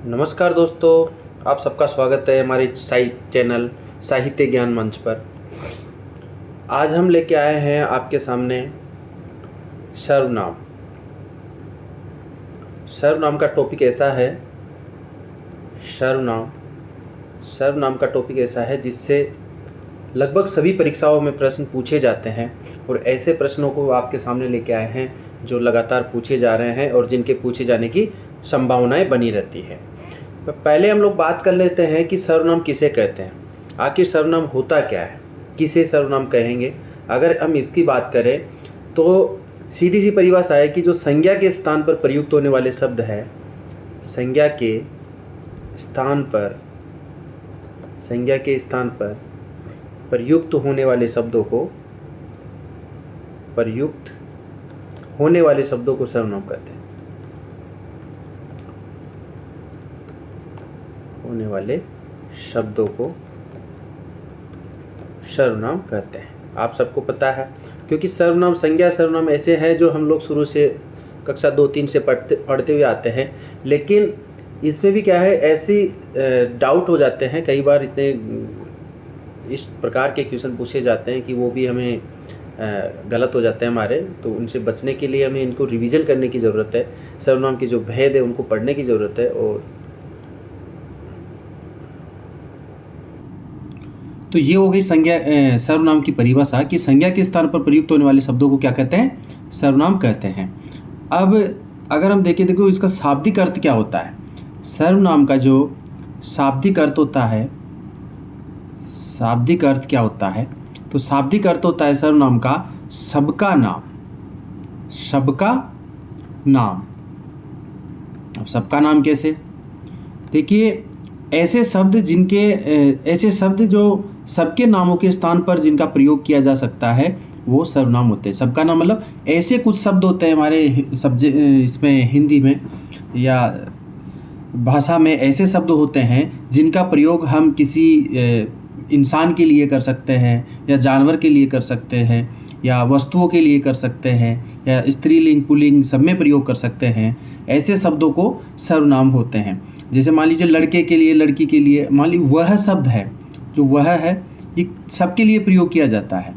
नमस्कार दोस्तों, आप सबका स्वागत है हमारे चैनल साहित्य ज्ञान मंच पर। आज हम लेके आए हैं आपके सामने सर्वनाम। सर्वनाम का टॉपिक ऐसा है सर्वनाम सर्वनाम का टॉपिक ऐसा है जिससे लगभग सभी परीक्षाओं में प्रश्न पूछे जाते हैं और ऐसे प्रश्नों को आपके सामने लेके आए हैं जो लगातार पूछे जा रहे हैं और जिनके पूछे जाने की संभावनाएं बनी रहती है। तो पहले हम लोग बात कर लेते हैं कि सर्वनाम किसे कहते हैं, आखिर सर्वनाम होता क्या है, किसे सर्वनाम कहेंगे। अगर हम इसकी बात करें तो सीधी सी परिभाषा है कि जो संज्ञा के स्थान पर प्रयुक्त होने वाले शब्द है, संज्ञा के स्थान पर प्रयुक्त होने वाले शब्दों को सर्वनाम कहते हैं। होने वाले शब्दों को सर्वनाम कहते हैं। आप सबको पता है, क्योंकि सर्वनाम संज्ञा सर्वनाम ऐसे हैं जो हम लोग शुरू से कक्षा 2-3 से पढ़ते हुए आते हैं। लेकिन इसमें भी क्या है, ऐसी डाउट हो जाते हैं कई बार, इतने इस प्रकार के क्वेश्चन पूछे जाते हैं कि वो भी हमें गलत हो जाते हैं हमारे। तो उनसे बचने के लिए हमें इनको रिवीजन करने की ज़रूरत है। सर्वनाम के जो भेद है उनको पढ़ने की ज़रूरत है। और तो ये हो गई संज्ञा सर्वनाम की परिभाषा कि संज्ञा के स्थान पर प्रयुक्त होने वाले शब्दों को क्या कहते हैं, सर्वनाम कहते हैं। अब अगर हम देखें, देखो इसका शाब्दिक अर्थ क्या होता है। सर्वनाम का जो शाब्दिक अर्थ होता है, शाब्दिक अर्थ क्या होता है, तो शाब्दिक अर्थ होता है सर्वनाम का सबका नाम। सबका नाम, अब सबका नाम कैसे, देखिए ऐसे शब्द जो सबके नामों के स्थान पर जिनका प्रयोग किया जा सकता है वो सर्वनाम होते हैं। सबका नाम मतलब ऐसे कुछ शब्द होते हैं हमारे इसमें हिंदी में या भाषा में, ऐसे शब्द होते हैं जिनका प्रयोग हम किसी इंसान के लिए कर सकते हैं या जानवर के लिए कर सकते हैं या वस्तुओं के लिए कर सकते हैं या स्त्रीलिंग पुल्लिंग सब में प्रयोग कर सकते हैं। ऐसे शब्दों को सर्वनाम होते हैं। जैसे मान लीजिए लड़के के लिए, लड़की के लिए, मान लीजिए वह शब्द है, जो वह है ये सबके लिए प्रयोग किया जाता है।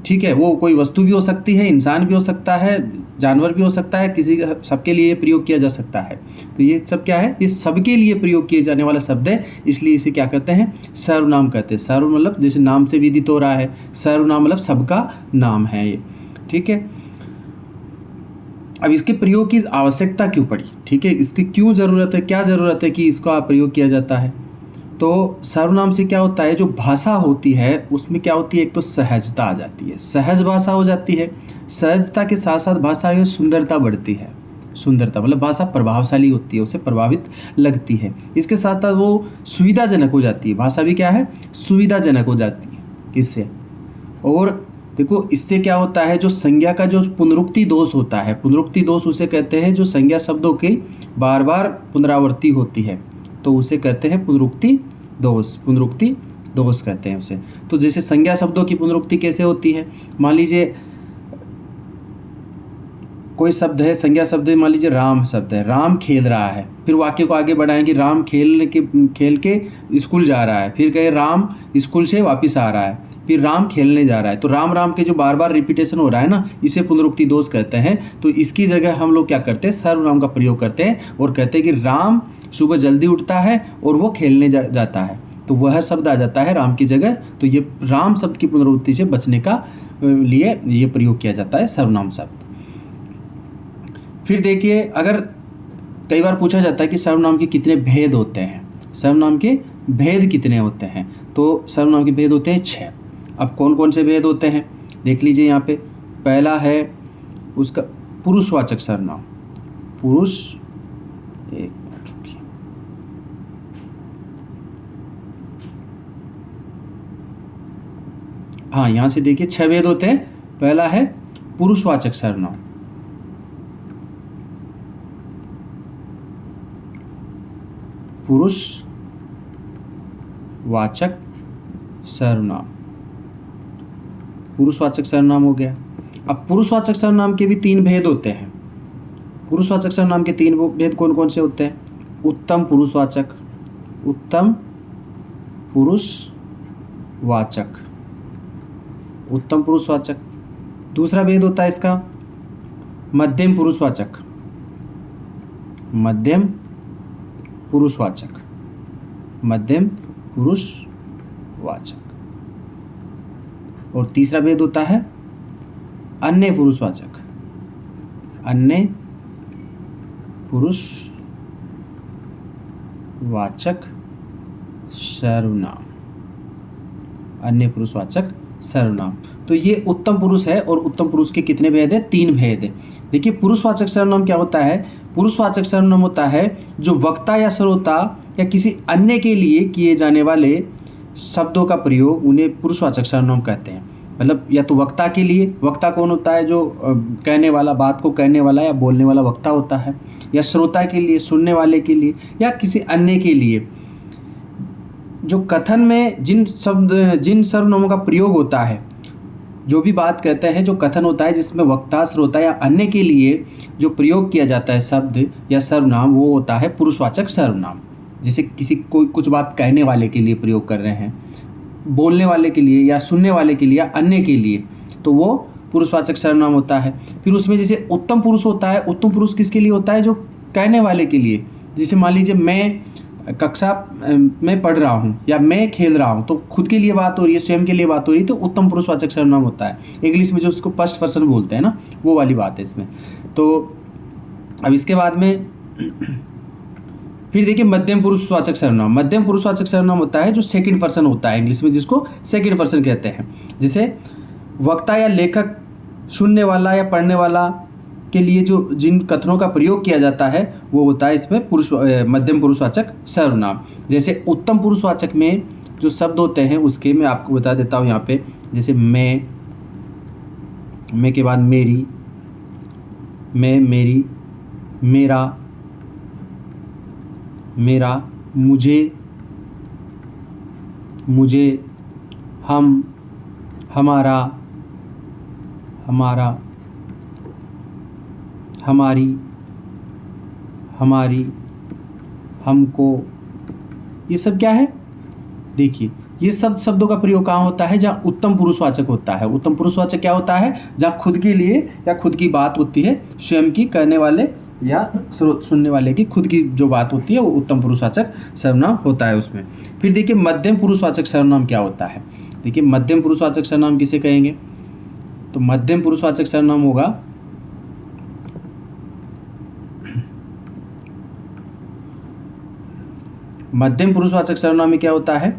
ठीक है, वो कोई वस्तु भी हो सकती है, इंसान भी हो सकता है, जानवर भी हो सकता है, सबके लिए प्रयोग किया जा सकता है। तो ये सब क्या है, ये सबके लिए प्रयोग किए जाने वाला शब्द है, इसलिए इसे क्या कहते हैं, सर्वनाम कहते हैं। सर्व मतलब जैसे नाम से विदित हो रहा है, सर्वनाम मतलब सबका नाम है ये। ठीक है, अब इसके प्रयोग की आवश्यकता क्यों पड़ी, ठीक है, इसकी क्यों ज़रूरत है, क्या ज़रूरत है कि इसका प्रयोग किया जाता है। तो सर्वनाम से क्या होता है, जो भाषा होती है उसमें क्या होती है, एक तो सहजता आ जाती है, सहज भाषा हो जाती है। सहजता के साथ साथ भाषा में सुंदरता बढ़ती है। सुंदरता मतलब भाषा प्रभावशाली होती है, उसे प्रभावित लगती है। इसके साथ साथ वो सुविधाजनक हो जाती है। भाषा भी क्या है, सुविधाजनक हो जाती है किससे। और देखो इससे क्या होता है, जो संज्ञा का जो पुनरुक्ति दोष होता है, पुनरुक्ति दोष उसे कहते हैं जो संज्ञा शब्दों की बार बार पुनरावृत्ति होती है, तो उसे कहते हैं पुनरुक्ति दोष। पुनरुक्ति दोष कहते हैं उसे। तो जैसे संज्ञा शब्दों की पुनरुक्ति कैसे होती है, मान लीजिए कोई शब्द है, संज्ञा शब्द है, मान लीजिए राम शब्द है, राम खेल रहा है, फिर वाक्य को आगे बढ़ाएंगे, राम खेल के स्कूल जा रहा है, फिर कहे राम स्कूल से वापस आ रहा है, फिर राम खेलने जा रहा है। तो राम राम के जो बार बार रिपीटेशन हो रहा है ना, इसे पुनरुक्ति दोष कहते हैं। तो इसकी जगह हम लोग क्या करते हैं, सर्वनाम का प्रयोग करते हैं और कहते हैं कि राम सुबह जल्दी उठता है और वो खेलने जाता है, तो वह शब्द आ जाता है राम की जगह। तो ये राम शब्द की पुनरुक्ति से बचने का लिए ये प्रयोग किया जाता है सर्वनाम शब्द। फिर देखिए, अगर कई बार पूछा जाता है कि सर्वनाम के कितने भेद होते हैं, सर्वनाम के भेद कितने होते हैं, तो सर्वनाम के भेद होते हैं 6। अब कौन कौन से भेद होते हैं देख लीजिए यहाँ पे। पहला है उसका पुरुषवाचक सर्वनाम। पुरुष, एक मिनट रुकिए, हाँ यहाँ से देखिए 6 भेद होते हैं। पहला है पुरुषवाचक सर्वनाम। पुरुषवाचक सर्वनाम, पुरुषवाचक सर्वनाम हो गया। अब पुरुषवाचक सर्वनाम के भी 3 भेद होते हैं। पुरुषवाचक सर्वनाम के 3 भेद कौन कौन से होते हैं। उत्तम पुरुषवाचक, उत्तम पुरुषवाचक, उत्तम पुरुषवाचक। दूसरा भेद होता है इसका मध्यम पुरुषवाचक, मध्यम पुरुषवाचक, मध्यम पुरुषवाचक। और तीसरा भेद होता है अन्य पुरुषवाचक, अन्य पुरुषवाचक सर्वनाम, अन्य पुरुषवाचक सर्वनाम। तो ये उत्तम पुरुष है और उत्तम पुरुष के कितने भेद हैं? 3 भेद है। देखिए पुरुषवाचक सर्वनाम क्या होता है? पुरुषवाचक सर्वनाम होता है जो वक्ता या श्रोता या किसी अन्य के लिए किए जाने वाले शब्दों का प्रयोग, उन्हें पुरुषवाचक सर्वनाम कहते हैं। मतलब या तो वक्ता के लिए, वक्ता कौन होता है? जो कहने वाला, बात को कहने वाला या बोलने वाला वक्ता होता है, या श्रोता के लिए, सुनने वाले के लिए, या किसी अन्य के लिए। जो कथन में जिन सर्वनामों का प्रयोग होता है, जो भी बात कहते हैं, जो कथन होता है जिसमें वक्ता, श्रोता या अन्य के लिए जो प्रयोग किया जाता है शब्द या सर्वनाम, वो होता है पुरुषवाचक सर्वनाम। जैसे किसी कोई कुछ बात कहने वाले के लिए प्रयोग कर रहे हैं, बोलने वाले के लिए या सुनने वाले के लिए या अन्य के लिए, तो वो पुरुषवाचक सर्वनाम होता है। फिर उसमें जैसे उत्तम पुरुष होता है, उत्तम पुरुष किसके लिए होता है? जो कहने वाले के लिए। जैसे मान लीजिए मैं कक्षा में पढ़ रहा हूँ या मैं खेल रहा हूँ, तो खुद के लिए बात हो रही है, स्वयं के लिए बात हो रही है, तो उत्तम पुरुषवाचक सर्वनाम होता है। इंग्लिश में जो उसको फर्स्ट पर्सन बोलते हैं ना, वो वाली बात है इसमें। तो अब इसके बाद में फिर देखिए मध्यम पुरुषवाचक सर्वनाम। मध्यम पुरुषवाचक सर्वनाम होता है जो सेकंड पर्सन होता है, इंग्लिश में जिसको सेकंड पर्सन कहते हैं। जैसे वक्ता या लेखक, सुनने वाला या पढ़ने वाला के लिए जो जिन कथनों का प्रयोग किया जाता है, वो होता है इसमें मध्यम पुरुषवाचक सर्वनाम। जैसे उत्तम पुरुषवाचक में जो शब्द होते हैं उसके मैं आपको बता देता हूँ यहाँ पे। जैसे मैं के बाद मेरी, मैं, मेरी, मेरा, मेरा, मुझे, हम, हमारा, हमारी, हमको। ये सब क्या है? देखिए ये सब शब्दों का प्रयोग कहाँ होता है? जहाँ उत्तम पुरुषवाचक होता है। उत्तम पुरुषवाचक क्या होता है? जहाँ खुद के लिए या खुद की बात होती है, स्वयं की, कहने वाले या सुनने वाले की खुद की जो बात होती है, वो उत्तम पुरुषवाचक सर्वनाम होता है उसमें। फिर देखिए मध्यम पुरुषवाचक सर्वनाम क्या होता है? देखिए मध्यम पुरुषवाचक सर्वनाम किसे कहेंगे? तो मध्यम पुरुषवाचक सर्वनाम होगा मध्यम पुरुषवाचक सर्वनाम में क्या होता है?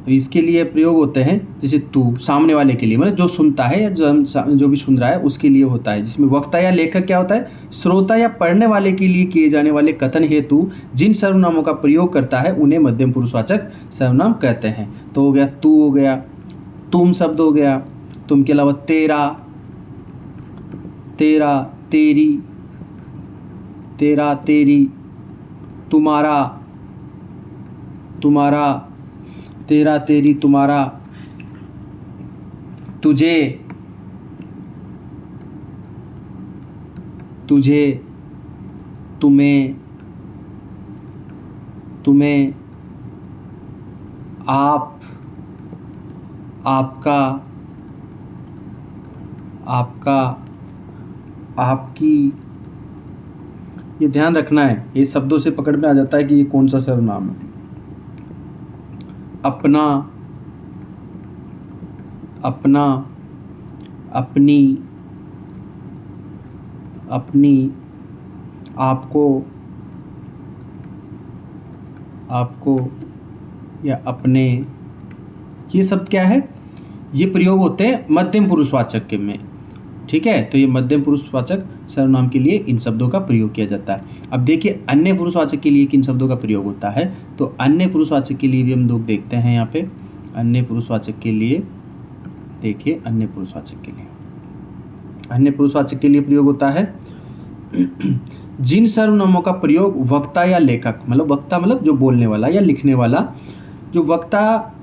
इसके लिए प्रयोग होते हैं जैसे तू, सामने वाले के लिए, मतलब जो सुनता है या जो भी सुन रहा है उसके लिए होता है। जिसमें वक्ता या लेखक क्या होता है? श्रोता या पढ़ने वाले के लिए किए जाने वाले कथन हेतु जिन सर्वनामों का प्रयोग करता है उन्हें मध्यम पुरुषवाचक सर्वनाम कहते हैं। तो हो गया तू, हो गया तुम शब्द, हो गया तुम के अलावा तेरा, तेरा, तेरी, तेरा, तेरी, तुम्हारा, तुम्हारा, तेरा, तेरी, तुम्हारा, तुझे, तुझे, तुम्हें, तुम्हें, आप, आपका, आपका, आपकी। ये ध्यान रखना है, ये शब्दों से पकड़ में आ जाता है कि ये कौन सा सर्वनाम है। अपना, अपना, अपनी, अपनी, आपको, आपको या अपने। ये सब क्या है? ये प्रयोग होते हैं मध्यम पुरुषवाचक के में। ठीक है, तो ये मध्यम पुरुषवाचक सर्वनाम के लिए इन शब्दों का प्रयोग किया जाता है। अब देखिए अन्य पुरुषवाचक के लिए किन शब्दों का प्रयोग होता है। तो अन्य पुरुषवाचक के लिए भी हम लोग देखते हैं यहाँ पे। अन्य पुरुषवाचक के लिए देखिए, अन्य पुरुषवाचक के लिए प्रयोग होता है जिन सर्वनामों का प्रयोग वक्ता या लेखक, मतलब वक्ता मतलब जो बोलने वाला या लिखने वाला, जो वक्ता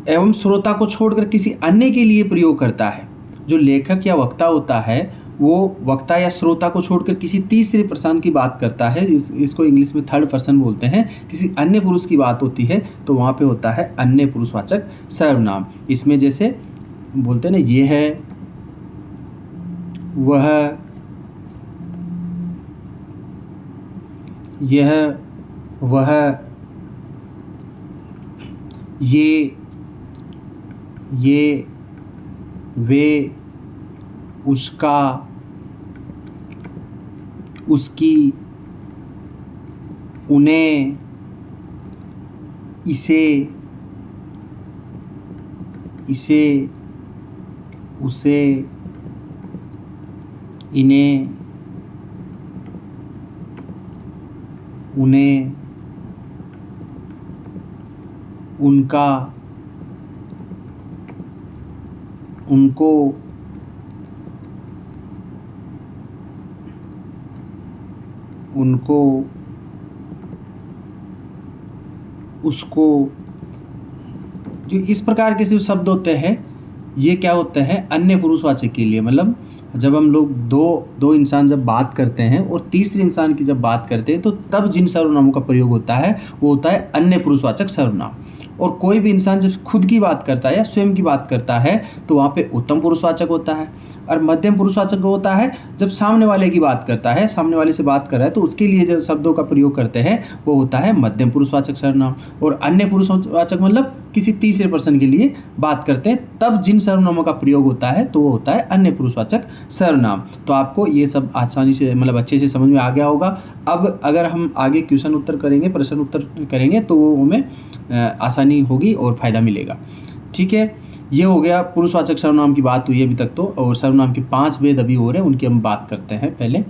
एवं श्रोता को छोड़कर किसी अन्य के लिए प्रयोग करता है, जो लेखक या वक्ता होता है वो वक्ता या श्रोता को छोड़कर किसी तीसरे पर्सन की बात करता है, इसको इंग्लिश में थर्ड पर्सन बोलते हैं। किसी अन्य पुरुष की बात होती है तो वहाँ पे होता है अन्य पुरुषवाचक सर्वनाम। इसमें जैसे बोलते हैं ना, ये है, वह, यह, वह, ये, वे, उसका, उसकी, उन्हें, इसे, उसे, इन्हें, उन्हें, उनका, उनको, उसको। जो इस प्रकार के जो शब्द होते हैं ये क्या होते हैं, अन्य पुरुषवाचक के लिए। मतलब जब हम लोग दो इंसान जब बात करते हैं और तीसरे इंसान की जब बात करते हैं तो तब जिन सर्वनामों का प्रयोग होता है वो होता है अन्य पुरुषवाचक सर्वनाम। और कोई भी इंसान जब खुद की बात करता है या स्वयं की बात करता है तो वहाँ पे उत्तम पुरुषवाचक होता है। और मध्यम पुरुषवाचक होता है जब सामने वाले की बात करता है, सामने वाले से बात कर रहा है तो उसके लिए जो शब्दों का प्रयोग करते हैं वो होता है मध्यम पुरुषवाचक सर्वनाम। और अन्य पुरुषवाचक मतलब किसी तीसरे पर्सन के लिए बात करते हैं तब जिन सर्वनामों का प्रयोग होता है तो वो होता है अन्य पुरुषवाचक सर्वनाम। तो आपको ये सब आसानी से मतलब अच्छे से समझ में आ गया होगा। अब अगर हम आगे क्वेश्चन उत्तर करेंगे, प्रश्न उत्तर करेंगे तो वो हमें आसानी होगी और फ़ायदा मिलेगा। ठीक है, ये हो गया पुरुषवाचक सर्वनाम की बात हुई अभी तक तो। और सर्वनाम के 5 भेद अभी हो रहे हैं, उनकी हम बात करते हैं। पहले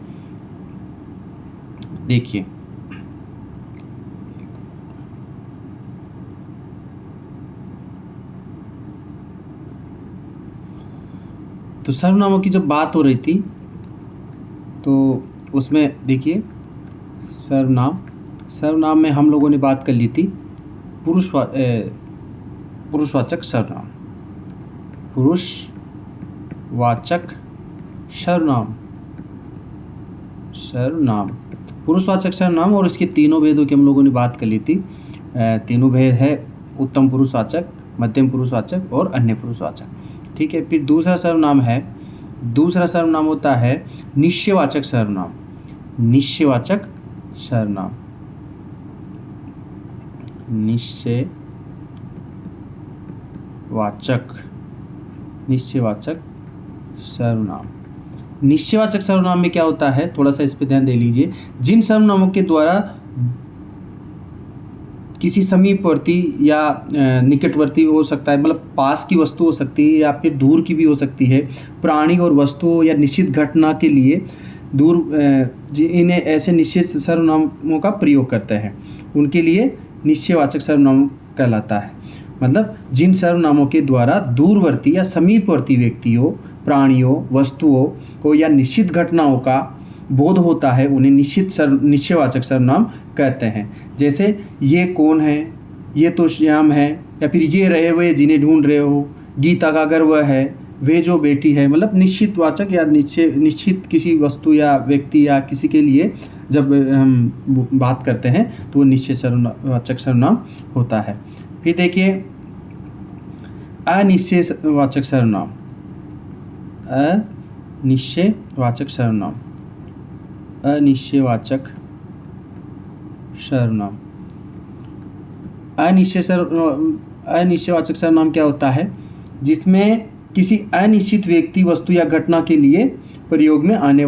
देखिए, तो सर्वनामों की जब बात हो रही थी तो उसमें देखिए सर्वनाम में हम लोगों ने बात कर ली थी पुरुषवाचक सर्वनाम, पुरुषवाचक सर्वनाम, पुरुषवाचक सर्वनाम। और इसके तीनों भेदों की हम लोगों ने बात कर ली थी। तीनों भेद है उत्तम पुरुषवाचक, मध्यम पुरुषवाचक और अन्य पुरुषवाचक। ठीक है, फिर दूसरा सर्वनाम होता है निश्चयवाचक सर्वनाम। निश्चयवाचक सर्वनाम, निश्चयवाचक सर्वनाम। निश्चयवाचक सर्वनाम में क्या होता है, थोड़ा सा इस पे ध्यान दे लीजिए। जिन सर्वनामों के द्वारा किसी समीपवर्ती या निकटवर्ती हो सकता है, मतलब पास की वस्तु हो सकती है या फिर दूर की भी हो सकती है, प्राणी और वस्तुओं या निश्चित घटना के लिए दूर इन्हें ऐसे निश्चित सर्वनामों का प्रयोग करते हैं, उनके लिए निश्चयवाचक सर्वनाम कहलाता है। मतलब जिन सर्वनामों के द्वारा दूरवर्ती या समीपवर्ती व्यक्तियों, प्राणियों, वस्तुओं को या निश्चित घटनाओं का बोध होता है उन्हें निश्चयवाचक सर्वनाम कहते हैं। जैसे ये कौन है, ये तो श्याम है, या फिर ये रहे हुए जिन्हें ढूंढ रहे हो, गीता का घर वह है, वे जो बेटी है। मतलब निश्चितवाचक या निश्चित किसी वस्तु या व्यक्ति या किसी के लिए जब हम बात करते हैं तो वो निश्चयवाचक सर्वनाम होता है। फिर देखिए अनिश्चयवाचक सर्वनाम, अनिश्चयवाचक सर्वनाम, अनिश्चयवाचक सर्वनाम। अनिश्चयवाचक सर्वनाम क्या होता है, जिसमें किसी अनिश्चित व्यक्ति, वस्तु या घटना के लिए प्रयोग में आने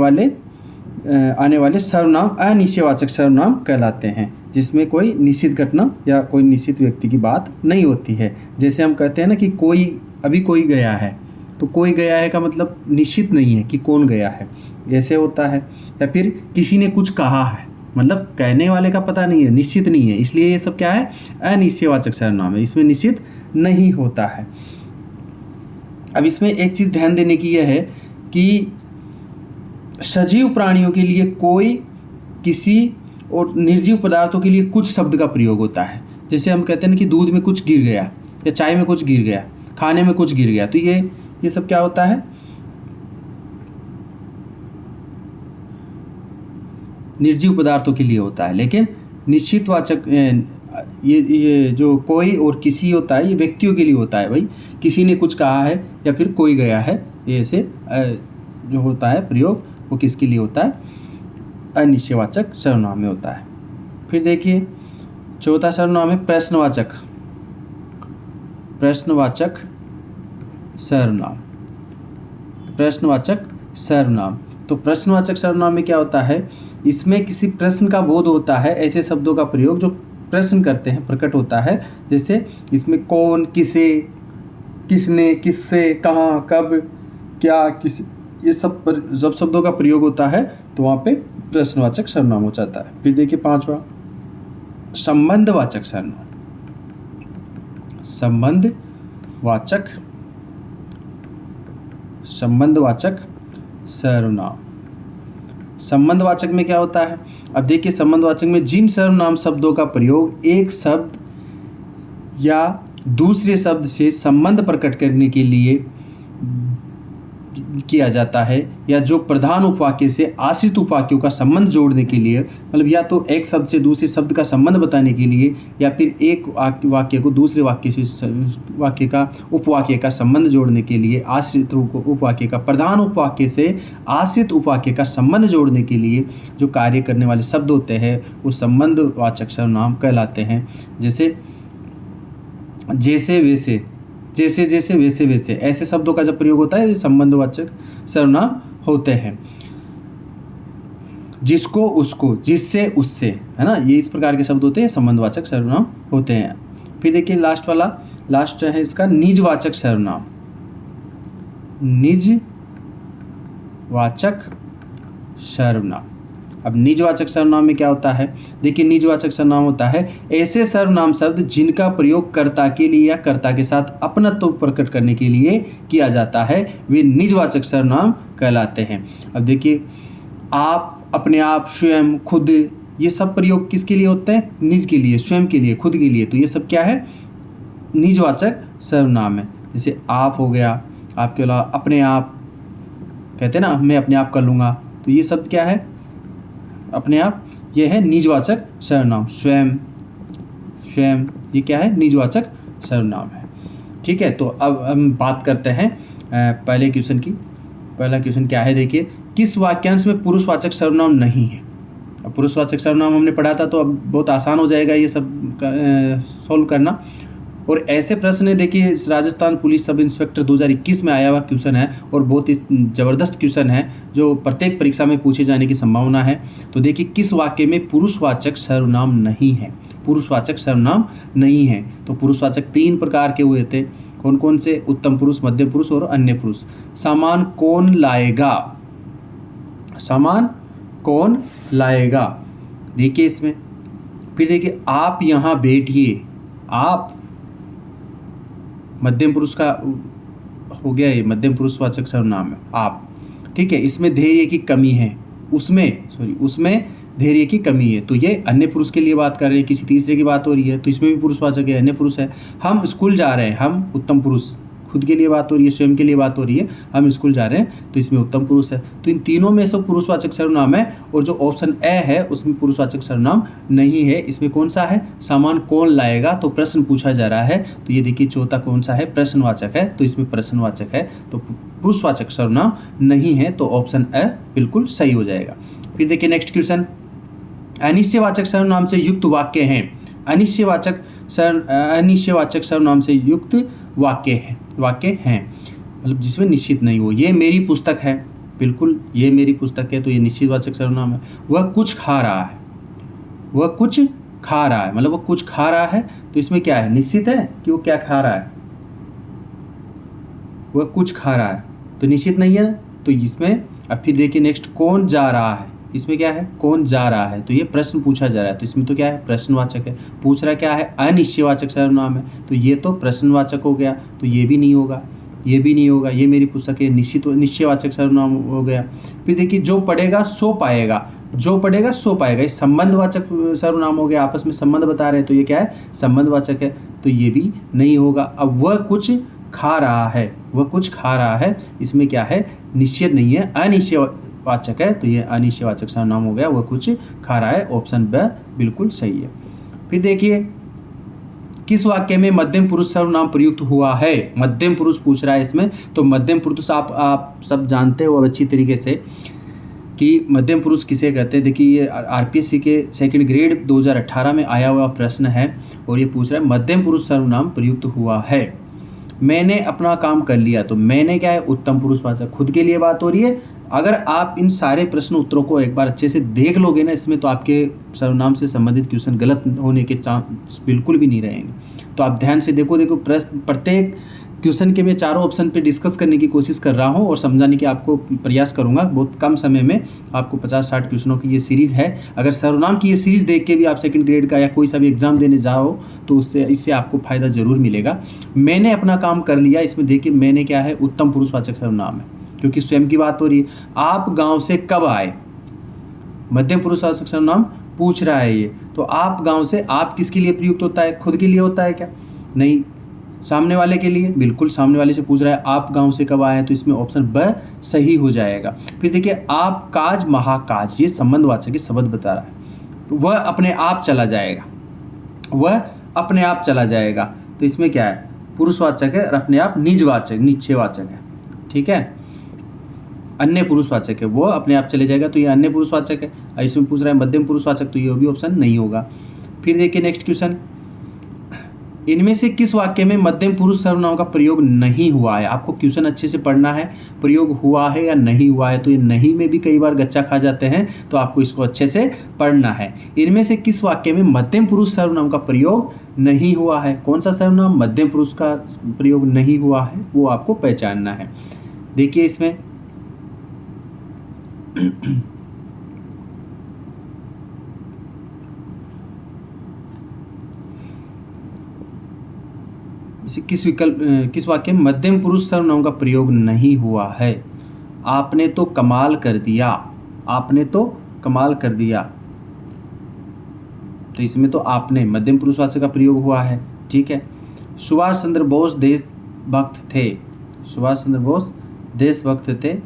वाले सर्वनाम अनिश्चयवाचक सर्वनाम कहलाते हैं, जिसमें कोई निश्चित घटना या कोई निश्चित व्यक्ति की बात नहीं होती है। जैसे हम कहते हैं ना कि कोई गया है, तो कोई गया है का मतलब निश्चित नहीं है कि कौन गया है, ऐसे होता है। या फिर किसी ने कुछ कहा है, मतलब कहने वाले का पता नहीं है, निश्चित नहीं है, इसलिए ये सब क्या है, अनिश्चयवाचक सर्वनाम है, इसमें निश्चित नहीं होता है। अब इसमें एक चीज़ ध्यान देने की यह है कि सजीव प्राणियों के लिए कोई, किसी और निर्जीव पदार्थों के लिए कुछ शब्द का प्रयोग होता है। जैसे हम कहते हैं ना कि दूध में कुछ गिर गया या चाय में कुछ गिर गया, खाने में कुछ गिर गया, तो ये सब क्या होता है, निर्जीव पदार्थों के लिए होता है, लेकिन निश्चितवाचक ये जो कोई और किसी होता है ये व्यक्तियों के लिए होता है। भाई किसी ने कुछ कहा है या फिर कोई गया है, ये ऐसे जो होता है प्रयोग वो किसके लिए होता है, अनिश्चयवाचक सर्वनाम में होता है। फिर देखिए चौथा सर्वनाम है प्रश्नवाचक, प्रश्नवाचक सर्वनाम, प्रश्नवाचक सर्वनाम। तो प्रश्नवाचक सर्वनाम में क्या होता है, इसमें किसी प्रश्न का बोध होता है, ऐसे शब्दों का प्रयोग जो प्रश्न करते हैं प्रकट होता है। जैसे इसमें कौन, किसे, किसने, किससे, कहाँ, कब, क्या, किस, ये सब जब शब्दों का प्रयोग होता है तो वहाँ पे प्रश्नवाचक सर्वनाम हो जाता है। फिर देखिए पांचवा संबंधवाचक सर्वनाम, संबंधवाचक, संबंधवाचक सर्वनाम। संबंधवाचक में क्या होता है, अब देखिए संबंधवाचक में जिन सर्वनाम शब्दों का प्रयोग एक शब्द या दूसरे शब्द से संबंध प्रकट करने के लिए किया जाता है, या जो प्रधान उपवाक्य से आश्रित उपवाक्यों का संबंध जोड़ने के लिए, मतलब या तो एक शब्द से दूसरे शब्द का संबंध बताने के लिए, या फिर एक वाक्य को दूसरे वाक्य से वाक्य का उपवाक्य का संबंध जोड़ने के लिए, आश्रित उपवाक्य का प्रधान उपवाक्य से आश्रित उपवाक्य का संबंध जोड़ने के लिए जो कार्य करने वाले शब्द होते हैं वो संबंधवाचक सर्वनाम कहलाते हैं। जैसे जैसे वैसे, जैसे जैसे वैसे वैसे, ऐसे शब्दों का जब प्रयोग होता है ये संबंधवाचक सर्वनाम होते हैं। जिसको, उसको, जिससे, उससे, है ना, ये इस प्रकार के शब्द होते हैं, संबंधवाचक सर्वनाम होते हैं। फिर देखिए लास्ट वाला, लास्ट है इसका निजवाचक सर्वनाम, निजवाचक सर्वनाम। अब निजवाचक सर्वनाम में क्या होता है, देखिए निजवाचक सर्वनाम होता है ऐसे सर्वनाम शब्द जिनका प्रयोग कर्ता के लिए या कर्ता के साथ अपनत्व प्रकट करने के लिए किया जाता है, वे निजवाचक सर्वनाम कहलाते हैं। अब देखिए आप, अपने आप, स्वयं, खुद, ये सब प्रयोग किसके लिए होते हैं, निज के लिए, स्वयं के लिए, खुद के लिए। तो ये सब क्या है, निजवाचक सर्वनाम है। जैसे आप हो गया, आपके अलावा अपने आप, कहते हैं ना मैं अपने आप कर लूँगा, तो ये सब क्या है, अपने आप, ये है निजवाचक सर्वनाम। स्वयं, स्वयं, ये क्या है, निजवाचक सर्वनाम है। ठीक है, तो अब हम बात करते हैं पहले क्वेश्चन की। पहला क्वेश्चन क्या है, देखिए किस वाक्यांश में पुरुषवाचक सर्वनाम नहीं है। अब पुरुषवाचक सर्वनाम हमने पढ़ा था तो अब बहुत आसान हो जाएगा ये सब सॉल्व करना। और ऐसे प्रश्न है, देखिए राजस्थान पुलिस सब इंस्पेक्टर 2021 में आया हुआ क्वेश्चन है और बहुत ही ज़बरदस्त क्वेश्चन है जो प्रत्येक परीक्षा में पूछे जाने की संभावना है। तो देखिए किस वाक्य में पुरुषवाचक सर्वनाम नहीं है, पुरुषवाचक सर्वनाम नहीं है। तो पुरुषवाचक 3 प्रकार के हुए थे, कौन कौन से, उत्तम पुरुष, मध्यम पुरुष और अन्य पुरुष। सामान कौन लाएगा, सामान कौन लाएगा, देखिए इसमें। फिर देखिए आप यहाँ बैठिए, आप मध्यम पुरुष का हो गया, ये मध्यम पुरुषवाचक सर्वनाम है आप। ठीक है, इसमें धैर्य की कमी है, उसमें धैर्य की कमी है, तो ये अन्य पुरुष के लिए बात कर रहे हैं, किसी तीसरे की बात हो रही है तो इसमें भी पुरुषवाचक है, अन्य पुरुष है। हम स्कूल जा रहे हैं, हम उत्तम पुरुष, खुद के लिए बात हो रही है, स्वयं के लिए बात हो रही है, हम स्कूल जा रहे हैं तो इसमें उत्तम पुरुष है। तो इन तीनों में से पुरुषवाचक सर्वनाम है, और जो ऑप्शन ए है उसमें पुरुषवाचक सर्वनाम नहीं है। इसमें कौन सा है, सामान कौन लाएगा, तो प्रश्न पूछा जा रहा है, तो ये देखिए चौथा कौन सा है, प्रश्नवाचक है, तो इसमें प्रश्नवाचक है, तो पुरुषवाचक सर्वनाम नहीं है, तो ऑप्शन ए बिल्कुल सही हो जाएगा। फिर देखिए नेक्स्ट क्वेश्चन, अनिश्चयवाचक सर्वनाम से युक्त वाक्य हैं, अनिश्चयवाचक सर्वनाम से युक्त वाक्य हैं, मतलब जिसमें निश्चित नहीं हो। ये मेरी पुस्तक है, बिल्कुल ये मेरी पुस्तक है, तो ये निश्चितवाचक सर्वनाम है। वह कुछ खा रहा है, वह कुछ खा रहा है, मतलब वो कुछ खा रहा है, तो इसमें क्या है, निश्चित है कि वो क्या खा रहा है, वह कुछ खा रहा है, तो निश्चित नहीं है, तो इसमें। अब फिर देखिए नेक्स्ट, कौन जा रहा है, इसमें क्या है, कौन जा रहा है, तो ये प्रश्न पूछा जा रहा है, तो इसमें तो क्या है, प्रश्नवाचक है। पूछ रहा क्या है, अनिश्चयवाचक सर्वनाम है, तो ये तो प्रश्नवाचक हो गया, तो ये भी नहीं होगा, ये भी नहीं होगा, ये मेरी पुस्तक है, निश्चयवाचक सर्वनाम हो गया। फिर देखिए जो पढ़ेगा सो पाएगा, जो पढ़ेगा सो पाएगा, ये संबंधवाचक सर्वनाम हो गया, आपस में संबंध बता रहे हैं, तो ये क्या है, संबंधवाचक है, तो ये भी नहीं होगा। अब वह कुछ खा रहा है, वह कुछ खा रहा है, इसमें क्या है, निश्चित नहीं है, वाचक है, तो ये अनिश्चयवाचक सर्वनाम हो गया, वह कुछ खा रहा है। ऑप्शन ब बिल्कुल सही है। फिर देखिए किस वाक्य में मध्यम पुरुष सर्वनाम प्रयुक्त हुआ है। मध्यम पुरुष पूछ रहा है इसमें, तो मध्यम पुरुष आप सब जानते हो अच्छी तरीके से कि मध्यम पुरुष किसे कहते हैं। देखिए ये आरपीएससी के सेकंड ग्रेड 2018 में आया हुआ प्रश्न है और ये पूछ रहा है मध्यम पुरुष सर्वनाम प्रयुक्त हुआ है। मैंने अपना काम कर लिया, तो मैंने क्या है, उत्तम पुरुषवाचक, खुद के लिए बात हो रही है। अगर आप इन सारे प्रश्न उत्तरों को एक बार अच्छे से देख लोगे ना इसमें, तो आपके सर्वनाम से संबंधित क्वेश्चन गलत होने के चांस बिल्कुल भी नहीं रहेंगे। तो आप ध्यान से देखो प्रश्न, प्रत्येक क्वेश्चन के मैं चारों ऑप्शन पे डिस्कस करने की कोशिश कर रहा हूँ और समझाने की आपको प्रयास करूँगा। बहुत कम समय में आपको 50-60 क्वेश्चनों की ये सीरीज़ है। अगर सर्वनाम की ये सीरीज़ देख के भी आप सेकंड ग्रेड का या कोई सा भी एग्जाम देने जाओ तो इससे आपको फ़ायदा ज़रूर मिलेगा। मैंने अपना काम कर लिया, इसमें देखिए मैंने क्या है, उत्तम पुरुषवाचक सर्वनाम है क्योंकि स्वयं की बात हो रही है। आप गाँव से कब आए, मध्यम पुरुषवाचक सर्वनाम पूछ रहा है ये। तो आप गाँव से, आप किसके लिए प्रयुक्त होता है, खुद के लिए होता है क्या, नहीं, सामने वाले के लिए, बिल्कुल सामने वाले से पूछ रहा है आप गांव से कब आए हैं, तो इसमें ऑप्शन ब सही हो जाएगा। फिर देखिए आप काज महाकाज, ये संबंधवाचक के शब्द बता रहा है, तो वह अपने आप चला जाएगा, वह अपने आप चला जाएगा, तो इसमें क्या है, पुरुषवाचक है और अपने आप निजवाचक, निश्चयवाचक है, ठीक है। अन्य पुरुषवाचक है, वो अपने आप चले जाएगा, तो ये अन्य पुरुषवाचक है। इसमें पूछ रहा है मध्यम पुरुषवाचक, तो ये भी ऑप्शन नहीं होगा। फिर देखिए नेक्स्ट क्वेश्चन, इनमें से किस वाक्य में मध्यम पुरुष सर्वनाम का प्रयोग नहीं हुआ है। आपको क्वेश्चन अच्छे से पढ़ना है, प्रयोग हुआ है या नहीं हुआ है, तो ये नहीं में भी कई बार गच्चा खा जाते हैं, तो आपको इसको अच्छे से पढ़ना है। इनमें से किस वाक्य में मध्यम पुरुष सर्वनाम का प्रयोग नहीं हुआ है, कौन सा सर्वनाम मध्यम पुरुष का प्रयोग नहीं हुआ है, वो आपको पहचानना है। देखिए इसमें किस वाक्य में मध्यम पुरुष सर्वनाम का प्रयोग नहीं हुआ है। आपने तो कमाल कर दिया, आपने तो कमाल कर दिया, तो इसमें तो आपने मध्यम पुरुषवाचक का प्रयोग हुआ है, ठीक है। सुभाष चंद्र बोस देशभक्त थे, सुभाष चंद्र बोस देशभक्त थे।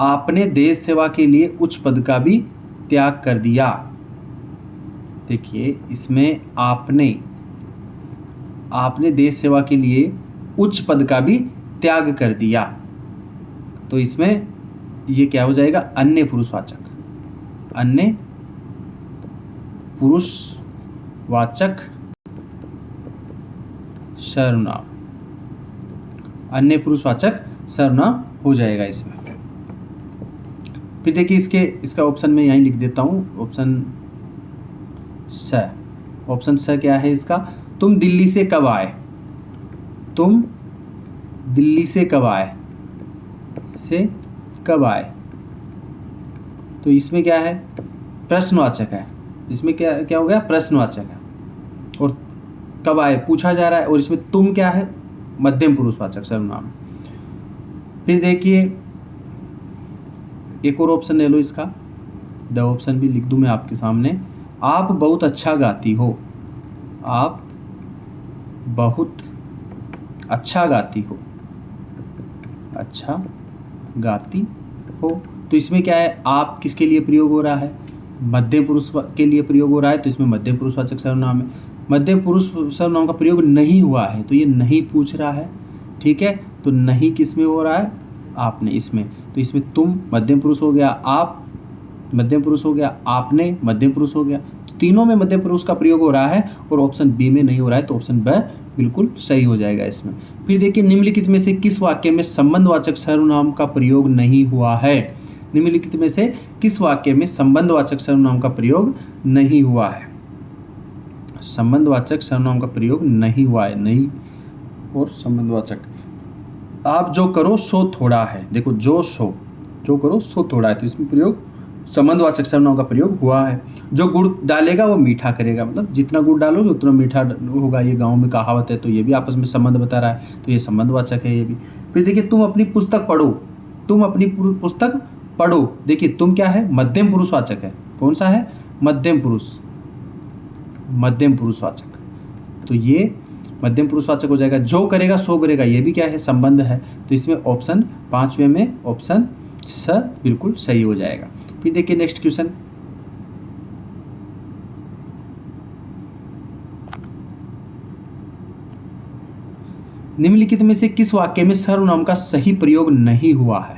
आपने देश सेवा के लिए उच्च पद का भी त्याग कर दिया। देखिए इसमें आपने देश सेवा के लिए उच्च पद का भी त्याग कर दिया, तो इसमें ये क्या हो जाएगा, अन्य पुरुषवाचक, अन्य पुरुषवाचक सर्वनाम, अन्य पुरुषवाचक सर्वनाम हो जाएगा इसमें। फिर देखिए इसका ऑप्शन में यहीं लिख देता हूँ, ऑप्शन स क्या है इसका, तुम दिल्ली से कब आए, तुम दिल्ली से कब आए, तो इसमें क्या है, प्रश्नवाचक है, इसमें क्या हो गया, प्रश्नवाचक है, और कब आए पूछा जा रहा है, और इसमें तुम क्या है, मध्यम पुरुषवाचक सर्वनाम। फिर देखिए एक और ऑप्शन ले लो इसका, द ऑप्शन भी लिख दूं मैं आपके सामने, आप बहुत अच्छा गाती हो, आप बहुत अच्छा गाती हो, अच्छा गाती हो, तो इसमें क्या है, आप किसके लिए प्रयोग हो रहा है, मध्यम पुरुष के लिए प्रयोग हो रहा है, तो इसमें मध्यम पुरुषवाचक सर्वनाम है। मध्यम पुरुष सर्वनाम का प्रयोग नहीं हुआ है, तो ये नहीं पूछ रहा है, ठीक है। तो नहीं किस में हो रहा है, आपने, इसमें, तो इसमें तुम मध्यम पुरुष हो गया, आप मध्यम पुरुष हो गया, आपने मध्यम पुरुष हो गया, तो तीनों में मध्यम पुरुष का प्रयोग हो रहा है और ऑप्शन बी में नहीं हो रहा है, तो ऑप्शन ब बिल्कुल सही हो जाएगा इसमें। फिर देखिए निम्नलिखित में से किस वाक्य में संबंधवाचक सर्वनाम का प्रयोग नहीं हुआ है, निम्नलिखित में से किस वाक्य में संबंधवाचक सर्वनाम का प्रयोग नहीं हुआ है, संबंधवाचक सर्वनाम का प्रयोग नहीं हुआ है, नहीं और संबंधवाचक। आप जो करो सो थोड़ा है, देखो जो करो सो थोड़ा है, तो इसमें प्रयोग संबंधवाचक सर्वनाम का प्रयोग हुआ है। जो गुड़ डालेगा वो मीठा करेगा, मतलब जितना गुड़ डालोगे उतना मीठा होगा, ये गांव में कहावत है, तो ये भी आपस में संबंध बता रहा है, तो ये संबंधवाचक है ये भी। फिर देखिए तुम अपनी पुस्तक पढ़ो, तुम अपनी पुस्तक पढ़ो, देखिए तुम क्या है, मध्यम पुरुषवाचक है, कौन सा है, मध्यम पुरुषवाचक, तो ये मध्यम पुरुषवाचक हो जाएगा। जो करेगा सो करेगा, ये भी क्या है, संबंध है, तो इसमें ऑप्शन 5वें में ऑप्शन स बिल्कुल सही हो जाएगा। फिर देखिए नेक्स्ट क्वेश्चन, निम्नलिखित में से किस वाक्य में सर्वनाम का सही प्रयोग नहीं हुआ है?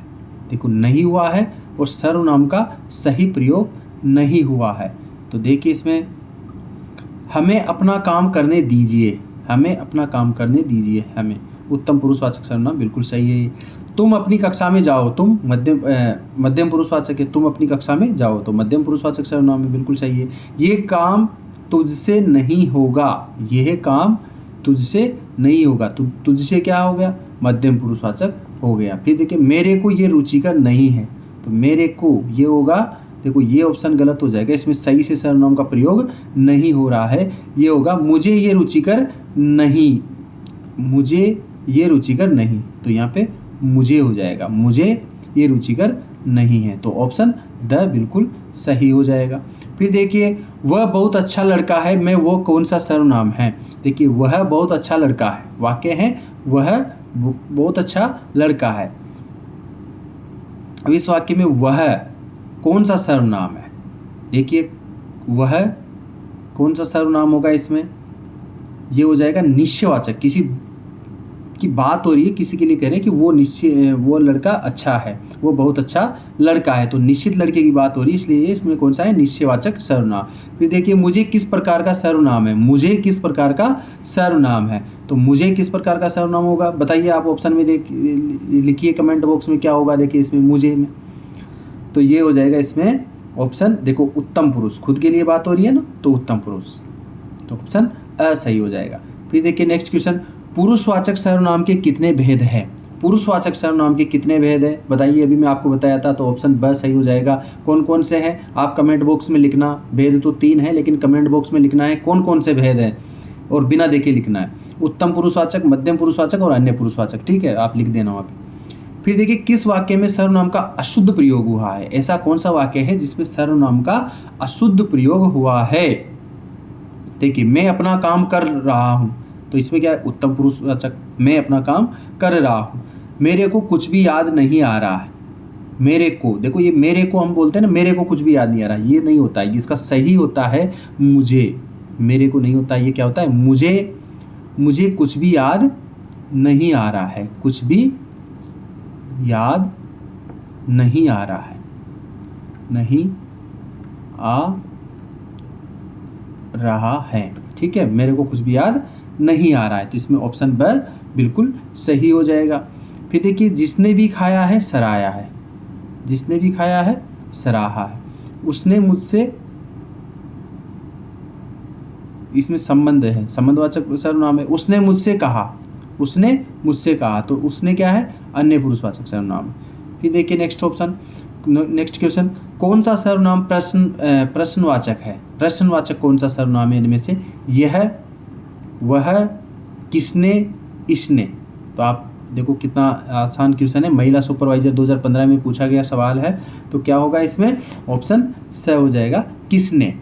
देखो नहीं हुआ है और सर्वनाम का सही प्रयोग नहीं हुआ है। तो देखिए इसमें, हमें अपना काम करने दीजिए, हमें अपना काम करने दीजिए, हमें उत्तम पुरुषवाचक सर्वनाम बिल्कुल सही है। तुम अपनी कक्षा में जाओ, तुम मध्यम पुरुषवाचक है, तुम अपनी कक्षा में जाओ तो मध्यम पुरुषवाचक सर्वनाम है, बिल्कुल सही है। ये काम तुझसे नहीं होगा, यह काम तुझसे नहीं होगा, तुझसे क्या हो गया, मध्यम पुरुषवाचक हो गया। फिर देखिए मेरे को ये रुचिकर नहीं है, तो मेरे को ये होगा, देखो ये ऑप्शन गलत हो जाएगा, इसमें सही से सर्वनाम का प्रयोग नहीं हो रहा है। ये होगा मुझे ये रुचिकर नहीं, मुझे ये रुचिकर नहीं, तो यहाँ पे मुझे हो जाएगा, मुझे ये रुचिकर नहीं है, तो ऑप्शन द बिल्कुल सही हो जाएगा। फिर देखिए वह बहुत अच्छा लड़का है, मैं वो कौन सा सर्वनाम है? देखिए वह बहुत अच्छा लड़का है, वाक्य है वह बहुत अच्छा लड़का है। अब इस वाक्य में वह कौन सा सर्वनाम है? देखिए वह कौन सा सर्वनाम होगा इसमें? ये हो जाएगा निश्चयवाचक, किसी की बात हो रही है, किसी के लिए कह रहे हैं कि वो लड़का अच्छा है, वो बहुत अच्छा लड़का है, तो निश्चित लड़के की बात हो रही है, इसलिए इसमें कौन सा है, निश्चयवाचक सर्वनाम। फिर देखिए मुझे किस प्रकार का सर्वनाम है, मुझे किस प्रकार का सर्वनाम है, तो मुझे किस प्रकार का सर्वनाम होगा बताइए आप, ऑप्शन में लिखिए कमेंट बॉक्स में क्या होगा। देखिए इसमें मुझे में, तो ये हो जाएगा इसमें ऑप्शन, देखो उत्तम पुरुष, खुद के लिए बात हो रही है ना, तो उत्तम पुरुष, तो ऑप्शन अ सही हो जाएगा। फिर देखिए नेक्स्ट क्वेश्चन, पुरुषवाचक सर्वनाम के कितने भेद हैं? पुरुषवाचक सर्वनाम के कितने भेद हैं बताइए, अभी मैं आपको बताया था, तो ऑप्शन ब सही हो जाएगा। कौन कौन से हैं आप कमेंट बॉक्स में लिखना, भेद तो 3 है लेकिन कमेंट बॉक्स में लिखना है कौन कौन से भेद हैं, और बिना देखे लिखना है, उत्तम पुरुषवाचक, मध्यम पुरुषवाचक और अन्य पुरुषवाचक, ठीक है, आप लिख देना वहाँ पे। फिर देखिए किस वाक्य में सर्वनाम का अशुद्ध प्रयोग हुआ है? ऐसा कौन सा वाक्य है जिसमें सर्वनाम का अशुद्ध प्रयोग हुआ है? देखिए मैं अपना काम कर रहा हूँ, तो इसमें क्या है, उत्तम पुरुषवाचक, मैं अपना काम कर रहा हूँ। मेरे को कुछ भी याद नहीं आ रहा है, मेरे को, देखो ये मेरे को हम बोलते हैं ना, मेरे को कुछ भी याद नहीं आ रहा, ये नहीं होता है, इसका सही होता है मुझे, मेरे को नहीं होता है, ये क्या होता है, मुझे कुछ भी याद नहीं आ रहा है, कुछ भी याद नहीं आ रहा है, नहीं आ रहा है, ठीक है, मेरे को कुछ भी याद नहीं आ रहा है, तो इसमें ऑप्शन ब बिल्कुल सही हो जाएगा। फिर देखिए जिसने भी खाया है सराहा है, जिसने भी खाया है सराहा है, उसने मुझसे, इसमें संबंध है, संबंधवाचक सर्वनाम है, उसने मुझसे कहा, उसने मुझसे कहा, तो उसने क्या है, अन्य पुरुषवाचक सर्वनाम है। फिर देखिए नेक्स्ट ऑप्शन, नेक्स्ट क्वेश्चन, कौन सा सर्वनाम प्रश्नवाचक है? प्रश्नवाचक कौन सा सर्वनाम है इनमें से? यह, वह, किसने, इसने। तो आप देखो कितना आसान क्वेश्चन है, महिला सुपरवाइजर 2015 में पूछा गया सवाल है, तो क्या होगा इसमें, ऑप्शन स हो जाएगा, किसने,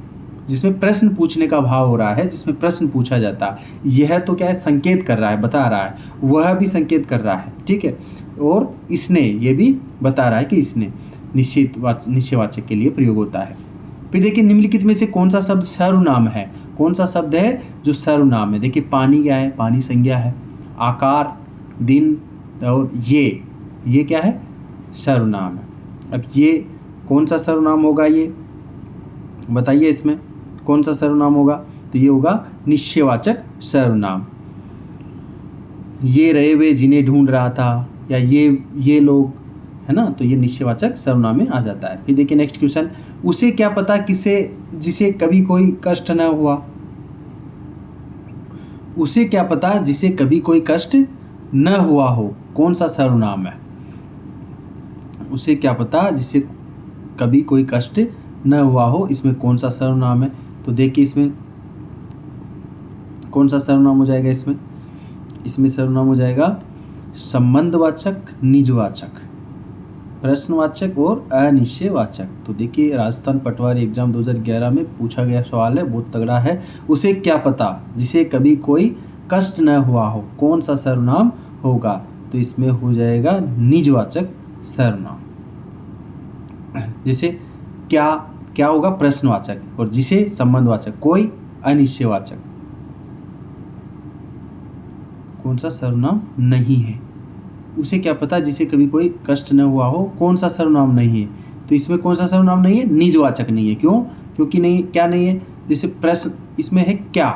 जिसमें प्रश्न पूछने का भाव हो रहा है, जिसमें प्रश्न पूछा जाता है। यह तो क्या है, संकेत कर रहा है, बता रहा है, वह भी संकेत कर रहा है, ठीक है, और इसने, ये भी बता रहा है कि इसने, निश्चयवाचक के लिए प्रयोग होता है। फिर देखिए निम्नलिखित में से कौन सा शब्द सर्वनाम है? कौन सा शब्द है जो सर्वनाम है? देखिए पानी क्या है, पानी संज्ञा है, आकार, दिन, और ये क्या है, सर्वनाम है। अब ये कौन सा सर्वनाम होगा, ये बताइए इसमें कौन सा सर्वनाम होगा? तो ये होगा निश्चयवाचक सर्वनाम। ये रहे वे जिन्हें ढूंढ रहा था, या ये लोग, है ना, तो ये निश्चयवाचक सर्वनाम में आ जाता है। फिर देखिए नेक्स्ट क्वेश्चन, उसे क्या पता जिसे कभी कोई कष्ट न हुआ? उसे क्या पता जिसे कभी कोई कष्ट न हुआ हो, कौन सा सर्वनाम है? उसे क्या पता जिसे कभी कोई कष्ट न हुआ हो, इसमें कौन सा सर्वनाम है? तो देखिए इसमें कौन सा सर्वनाम हो जाएगा, इसमें सर्वनाम हो जाएगा संबंधवाचक, निजवाचक, प्रश्नवाचक और अनिश्चयवाचक। तो देखिए राजस्थान पटवारी एग्जाम 2011 में पूछा गया सवाल है, बहुत तगड़ा है। उसे क्या पता जिसे कभी कोई कष्ट न हुआ हो, कौन सा सर्वनाम होगा? तो इसमें हो जाएगा निजवाचक सर्वनाम। जैसे क्या, क्या होगा प्रश्नवाचक, और जिसे संबंधवाचक, कोई अनिश्चयवाचक। कौन सा सर्वनाम नहीं है, उसे क्या पता जिसे कभी कोई कष्ट न हुआ हो, कौन सा सर्वनाम नहीं है। तो इसमें कौन सा सर्वनाम नहीं है, निजवाचक नहीं है। क्यों? क्योंकि नहीं, क्या नहीं है, जैसे प्रश्न, इसमें है क्या,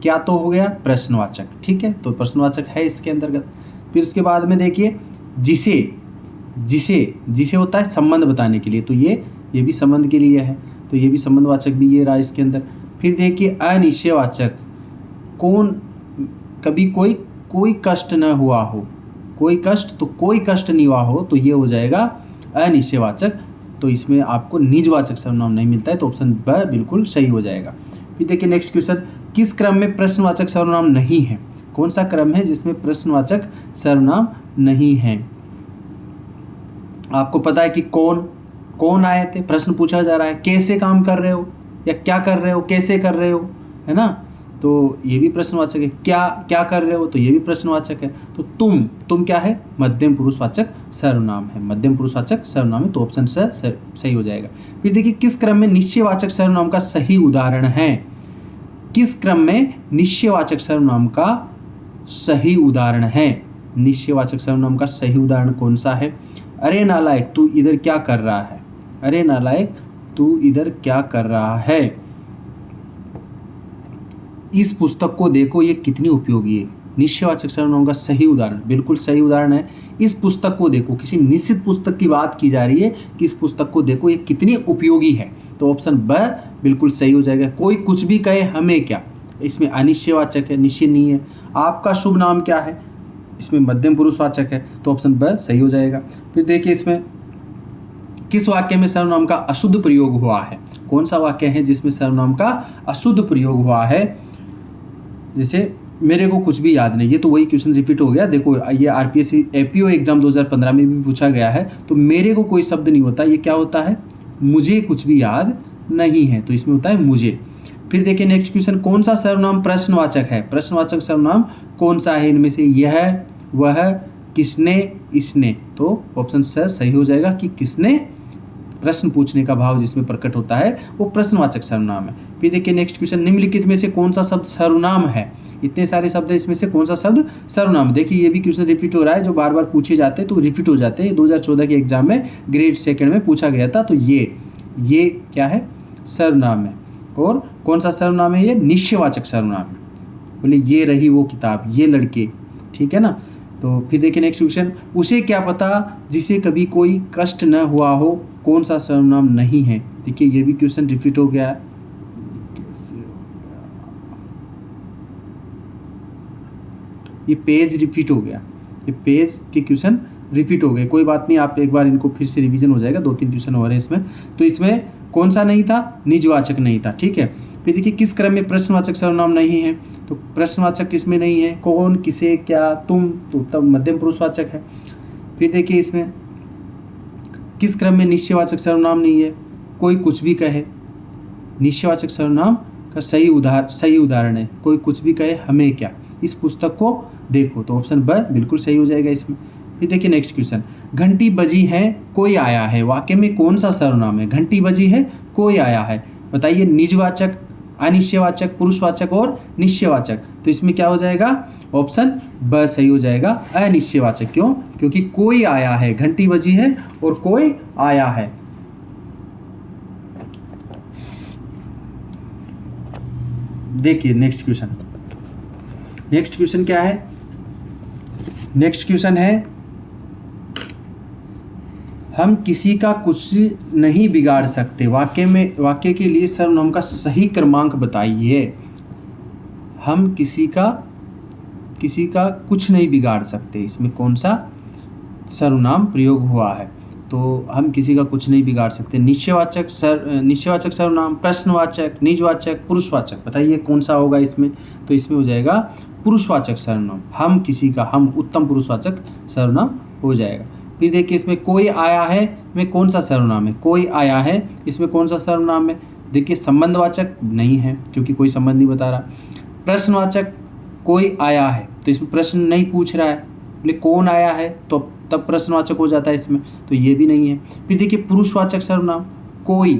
क्या तो हो गया प्रश्नवाचक, ठीक है, तो प्रश्नवाचक है इसके अंतर्गत। फिर उसके बाद में देखिए जिसे, जिसे जिसे होता है संबंध बताने के लिए, तो ये भी संबंध के लिए है, तो ये भी संबंधवाचक भी ये रहा इसके अंदर। फिर देखिए अनिश्चयवाचक, कौन, कभी कोई कष्ट न हुआ हो, कोई कष्ट, तो कोई कष्ट नहीं हुआ हो, तो ये हो जाएगा अनिश्चयवाचक। तो इसमें आपको निजवाचक सर्वनाम नहीं मिलता है, तो ऑप्शन ब बिल्कुल सही हो जाएगा। फिर देखिए नेक्स्ट क्वेश्चन, किस क्रम में प्रश्नवाचक सर्वनाम नहीं है? कौन सा क्रम है जिसमें प्रश्नवाचक सर्वनाम नहीं है? आपको पता है कि कौन आए थे, प्रश्न पूछा जा रहा है, कैसे काम कर रहे हो, या क्या कर रहे हो, कैसे कर रहे हो, है ना, तो ये भी प्रश्नवाचक है। क्या कर रहे हो, तो ये भी प्रश्नवाचक है। तो तुम क्या है, मध्यम पुरुषवाचक सर्वनाम है, मध्यम पुरुषवाचक सर्वनाम है, तो ऑप्शन सही हो जाएगा। फिर देखिए किस क्रम में निश्चयवाचक सर्वनाम का सही उदाहरण है? किस क्रम में निश्चयवाचक सर्वनाम का सही उदाहरण है? निश्चयवाचक सर्वनाम का सही उदाहरण कौन सा है? अरे नालायक तू इधर क्या कर रहा है, अरे नालायक तू इधर क्या कर रहा है। इस पुस्तक को देखो ये कितनी उपयोगी है, निश्चयवाचक सर्वनाम का सही उदाहरण, बिल्कुल सही उदाहरण है। इस पुस्तक को देखो, किसी निश्चित पुस्तक की बात की जा रही है कि इस पुस्तक को देखो ये कितनी उपयोगी है, तो ऑप्शन ब बिल्कुल सही हो जाएगा। कोई कुछ भी कहे हमें क्या, इसमें अनिश्चयवाचक है, निश्चय नहीं है। आपका शुभ नाम क्या है, इसमें मध्यम पुरुषवाचक है, तो ऑप्शन ब सही हो जाएगा। फिर देखिए इसमें किस वाक्य में सर्वनाम का अशुद्ध प्रयोग हुआ है? कौन सा वाक्य है जिसमें सर्वनाम का अशुद्ध प्रयोग हुआ है? जैसे मेरे को कुछ भी याद नहीं, ये तो वही क्वेश्चन रिपीट हो गया। देखो ये आरपीएससी एपीओ एग्जाम 2015 में भी पूछा गया है, तो मेरे को कोई शब्द नहीं होता, ये क्या होता है, मुझे कुछ भी याद नहीं है, तो इसमें होता है मुझे। फिर देखिए नेक्स्ट क्वेश्चन, कौन सा सर्वनाम प्रश्नवाचक है? प्रश्नवाचक सर्वनाम कौन सा है इनमें से? यह, वह, किसने, इसने, तो ऑप्शन सही हो जाएगा कि किसने, प्रश्न पूछने का भाव जिसमें प्रकट होता है वो प्रश्नवाचक सर्वनाम है। फिर देखिए नेक्स्ट क्वेश्चन, निम्नलिखित में से कौन सा शब्द सर्वनाम है? इतने सारे शब्द है, इसमें से कौन सा शब्द सर्वनाम? देखिए ये भी क्वेश्चन रिपीट हो रहा है, जो बार बार पूछे जाते हैं तो रिपीट हो जाते हैं। 2014 के एग्जाम में ग्रेड 2 में पूछा गया था, तो ये क्या है, सर्वनाम है। और कौन सा सर्वनाम है ये? निश्चयवाचक सर्वनाम है। बोले ये रही वो किताब, ये लड़के, ठीक है ना। तो फिर देखिए नेक्स्ट क्वेश्चन, उसे क्या पता जिसे कभी कोई कष्ट न हुआ हो, कौन सा सर्वनाम नहीं है? देखिए ये भी क्वेश्चन रिपीट हो गया है। ये पेज रिपीट हो गया, ये पेज के क्वेश्चन रिपीट हो गए, कोई बात नहीं, आप एक बार इनको फिर से रिवीजन हो जाएगा, 2-3 क्वेश्चन हो रहे हैं इसमें। तो इसमें कौन सा नहीं था? निजवाचक नहीं था, ठीक है। फिर देखिए किस क्रम में प्रश्नवाचक सर्वनाम नहीं है? तो प्रश्नवाचक किसमें नहीं है? कौन, किसे, क्या, तुम, तो तब मध्यम पुरुषवाचक है। फिर देखिए इसमें किस क्रम में निश्चयवाचक सर्वनाम नहीं है? कोई कुछ भी कहे, निश्चयवाचक सर्वनाम का सही उदाहरण है, कोई कुछ भी कहे हमें क्या, इस पुस्तक को देखो, तो ऑप्शन ब बिल्कुल सही हो जाएगा इसमें। फिर देखिए नेक्स्ट क्वेश्चन, घंटी बजी है कोई आया है, वाक्य में कौन सा सर्वनाम है? घंटी बजी है कोई आया है, बताइए, निजवाचक, अनिश्चयवाचक, पुरुषवाचक और निश्चयवाचक, तो इसमें क्या हो जाएगा? ऑप्शन ब सही हो जाएगा, अनिश्चयवाचक। क्यों? क्योंकि कोई आया है, घंटी बजी है और कोई आया है। देखिए नेक्स्ट क्वेश्चन क्या है? नेक्स्ट क्वेश्चन है, हम किसी का कुछ नहीं बिगाड़ सकते, वाक्य के लिए सर्वनाम का सही क्रमांक बताइए। हम किसी का कुछ नहीं बिगाड़ सकते, इसमें कौन सा सर्वनाम प्रयोग हुआ है? तो हम किसी का कुछ नहीं बिगाड़ सकते, निश्चयवाचक सर्वनाम, प्रश्नवाचक, निजवाचक, पुरुषवाचक, बताइए कौन सा होगा इसमें? तो इसमें हो जाएगा पुरुषवाचक सर्वनाम, हम किसी का, हम उत्तम पुरुषवाचक सर्वनाम हो जाएगा। फिर देखिए इसमें कोई आया है में कौन सा सर्वनाम है? कोई आया है, इसमें कौन सा सर्वनाम है? देखिए संबंधवाचक नहीं है, क्योंकि कोई संबंध नहीं बता रहा। प्रश्नवाचक, कोई आया है, तो इसमें प्रश्न नहीं पूछ रहा है, बोले कौन आया है, तो तब प्रश्नवाचक हो जाता है इसमें, तो ये भी नहीं है। फिर देखिए पुरुषवाचक सर्वनाम, कोई,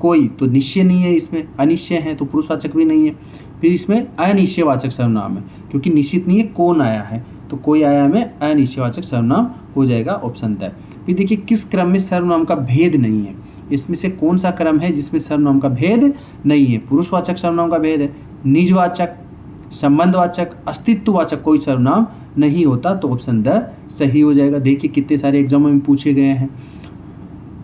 कोई तो निश्चय नहीं है इसमें, अनिश्चय है तो पुरुषवाचक भी नहीं है। फिर इसमें अनिश्चयवाचक सर्वनाम है, क्योंकि निश्चित नहीं है, कौन आया है, तो कोई आया में अनिश्चयवाचक सर्वनाम हो जाएगा, ऑप्शन द। फिर देखिए किस क्रम में सर्वनाम का भेद नहीं है, इसमें से कौन सा क्रम है जिसमें सर्वनाम का भेद नहीं है। पुरुषवाचक सर्वनाम का भेद है, निजवाचक, संबंधवाचक, अस्तित्ववाचक कोई सर्वनाम नहीं होता, तो ऑप्शन द सही हो जाएगा। देखिए कितने सारे एग्जामों में पूछे गए हैं।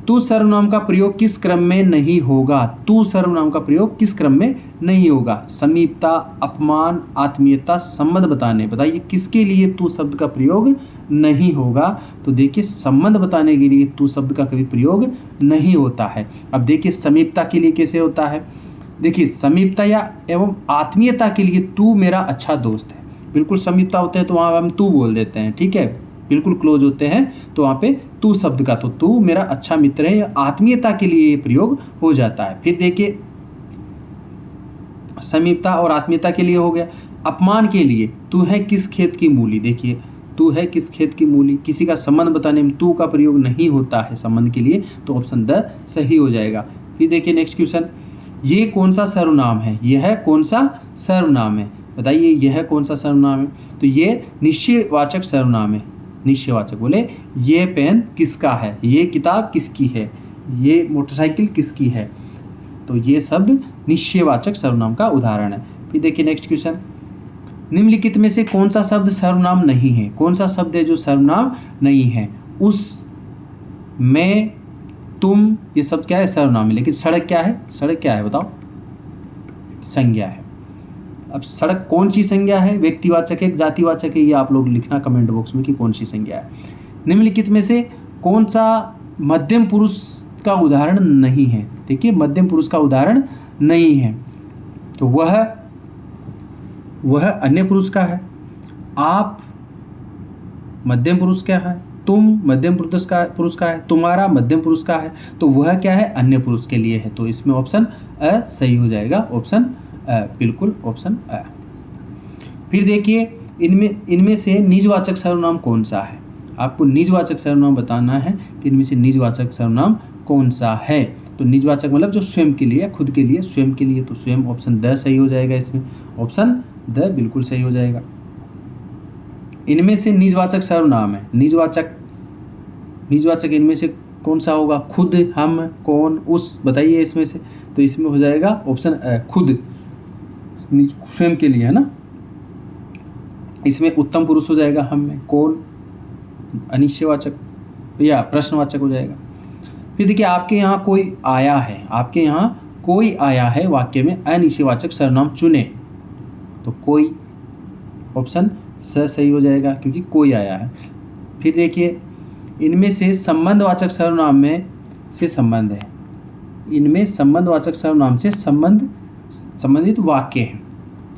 तू सर्वनाम का प्रयोग किस क्रम में नहीं होगा, तू सर्वनाम का प्रयोग किस क्रम में नहीं होगा। समीपता, अपमान, आत्मीयता, संबंध बताने, बताइए किसके लिए तू शब्द का प्रयोग नहीं होगा। तो देखिए संबंध बताने के लिए तू शब्द का कभी प्रयोग नहीं होता है। अब देखिए समीपता के लिए कैसे होता है, देखिए समीपता या एवं आत्मीयता के लिए तू मेरा अच्छा दोस्त है, बिल्कुल समीपता होते हैं तो वहाँ हम तू बोल देते हैं, ठीक है, बिल्कुल क्लोज होते हैं तो वहाँ पे तू शब्द का, तो तू मेरा अच्छा मित्र है, आत्मीयता के लिए ये प्रयोग हो जाता है। फिर देखिए समीपता और आत्मीयता के लिए हो गया। अपमान के लिए तू है किस खेत की मूली, देखिए तू है किस खेत की मूली, किसी का संबंध बताने में तू का प्रयोग नहीं होता है संबंध के लिए, तो ऑप्शन द सही हो जाएगा। फिर देखिए नेक्स्ट क्वेश्चन, ये कौन सा सर्वनाम है, यह कौन सा सर्वनाम है, बताइए यह कौन सा सर्वनाम है। तो ये निश्चयवाचक सर्वनाम है, निश्चयवाचक बोले ये पेन किसका है, ये किताब किसकी है, ये मोटरसाइकिल किसकी है, तो ये शब्द निश्चयवाचक सर्वनाम का उदाहरण है। फिर देखिए नेक्स्ट क्वेश्चन, निम्नलिखित में से कौन सा शब्द सर्वनाम नहीं है, कौन सा शब्द है जो सर्वनाम नहीं है। उस, मैं, तुम, ये शब्द क्या है, सर्वनाम है, लेकिन सड़क क्या है, सड़क क्या है बताओ, संज्ञा है। अब सड़क कौन सी संज्ञा है, व्यक्तिवाचक है, जातिवाचक है, ये आप लोग लिखना कमेंट बॉक्स में कि कौन सी संज्ञा है। निम्नलिखित में से कौन सा मध्यम पुरुष का उदाहरण नहीं है, देखिए मध्यम पुरुष का उदाहरण नहीं है, तो वह अन्य पुरुष का है। आप मध्यम पुरुष क्या है, तुम मध्यम पुरुष का है, तुम्हारा मध्यम पुरुष का है, तो वह क्या है, अन्य पुरुष के लिए है, तो इसमें ऑप्शन अ सही हो जाएगा, ऑप्शन अ, बिल्कुल ऑप्शन अ। फिर देखिए इनमें से निजवाचक सर्वनाम कौन सा है, आपको निजवाचक सर्वनाम बताना है कि इनमें से निजवाचक सर्वनाम कौन सा है। तो निजवाचक मतलब जो स्वयं के लिए, खुद के लिए, स्वयं के लिए, तो स्वयं ऑप्शन द सही हो जाएगा, इसमें ऑप्शन द बिल्कुल सही हो जाएगा। इनमें से निजवाचक सर्वनाम है, निजवाचक इनमें से कौन सा होगा, खुद, हम, कौन, उस, बताइए इसमें से, तो इसमें हो जाएगा ऑप्शन अ, खुद, स्वयं के लिए है ना। इसमें उत्तम पुरुष हो जाएगा, हम में, कौन अनिश्चयवाचक या प्रश्नवाचक हो जाएगा। फिर देखिए आपके यहाँ कोई आया है, आपके यहाँ कोई आया है वाक्य में अनिश्चयवाचक सर्वनाम चुने, तो कोई ऑप्शन स सही हो जाएगा क्योंकि कोई आया है। फिर देखिए इनमें से संबंधवाचक सर्वनाम में से संबंध है, इनमें संबंधवाचक सर्वनाम से संबंधित वाक्य है,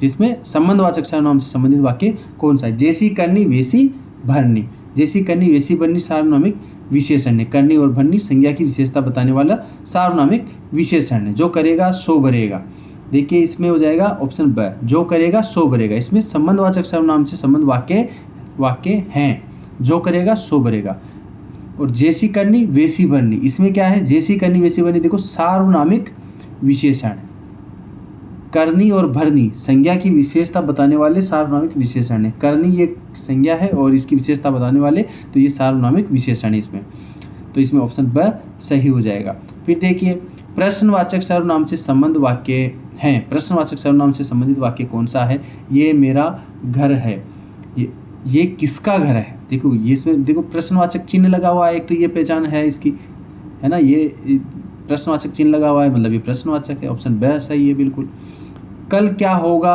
जिसमें संबंधवाचक सर्वनाम से संबंधित वाक्य कौन सा है। जैसी करनी वैसी भरनी, जैसी करनी वैसी भरनी सार्वनामिक विशेषण है, करनी और भरनी संज्ञा की विशेषता बताने वाला सार्वनामिक विशेषण है। जो करेगा सो भरेगा, देखिए इसमें हो जाएगा ऑप्शन ब, जो करेगा सो भरेगा। इसमें संबंधवाचक सर्वनाम से संबंध वाक्य हैं, जो करेगा सो भरेगा। और जैसी करनी वैसी भरनी, इसमें क्या है, जैसी करनी वैसी भरनी, देखो सार्वनामिक विशेषण, करनी और भरनी संज्ञा की विशेषता बताने वाले सार्वनामिक विशेषण है। करनी ये संज्ञा है और इसकी विशेषता बताने वाले, तो ये सार्वनामिक विशेषण है इसमें, तो इसमें ऑप्शन ब सही हो जाएगा। फिर देखिए प्रश्नवाचक सर्वनाम से संबंध वाक्य हैं, प्रश्नवाचक सर्वनाम से संबंधित वाक्य कौन सा है। ये मेरा घर है, ये किसका घर है, देखो ये इसमें देखो प्रश्नवाचक चिन्ह लगा हुआ है, एक तो ये पहचान है इसकी, है ना, ये प्रश्नवाचक चिन्ह लगा हुआ है मतलब ये प्रश्नवाचक है, ऑप्शन ब सही है बिल्कुल। कल क्या होगा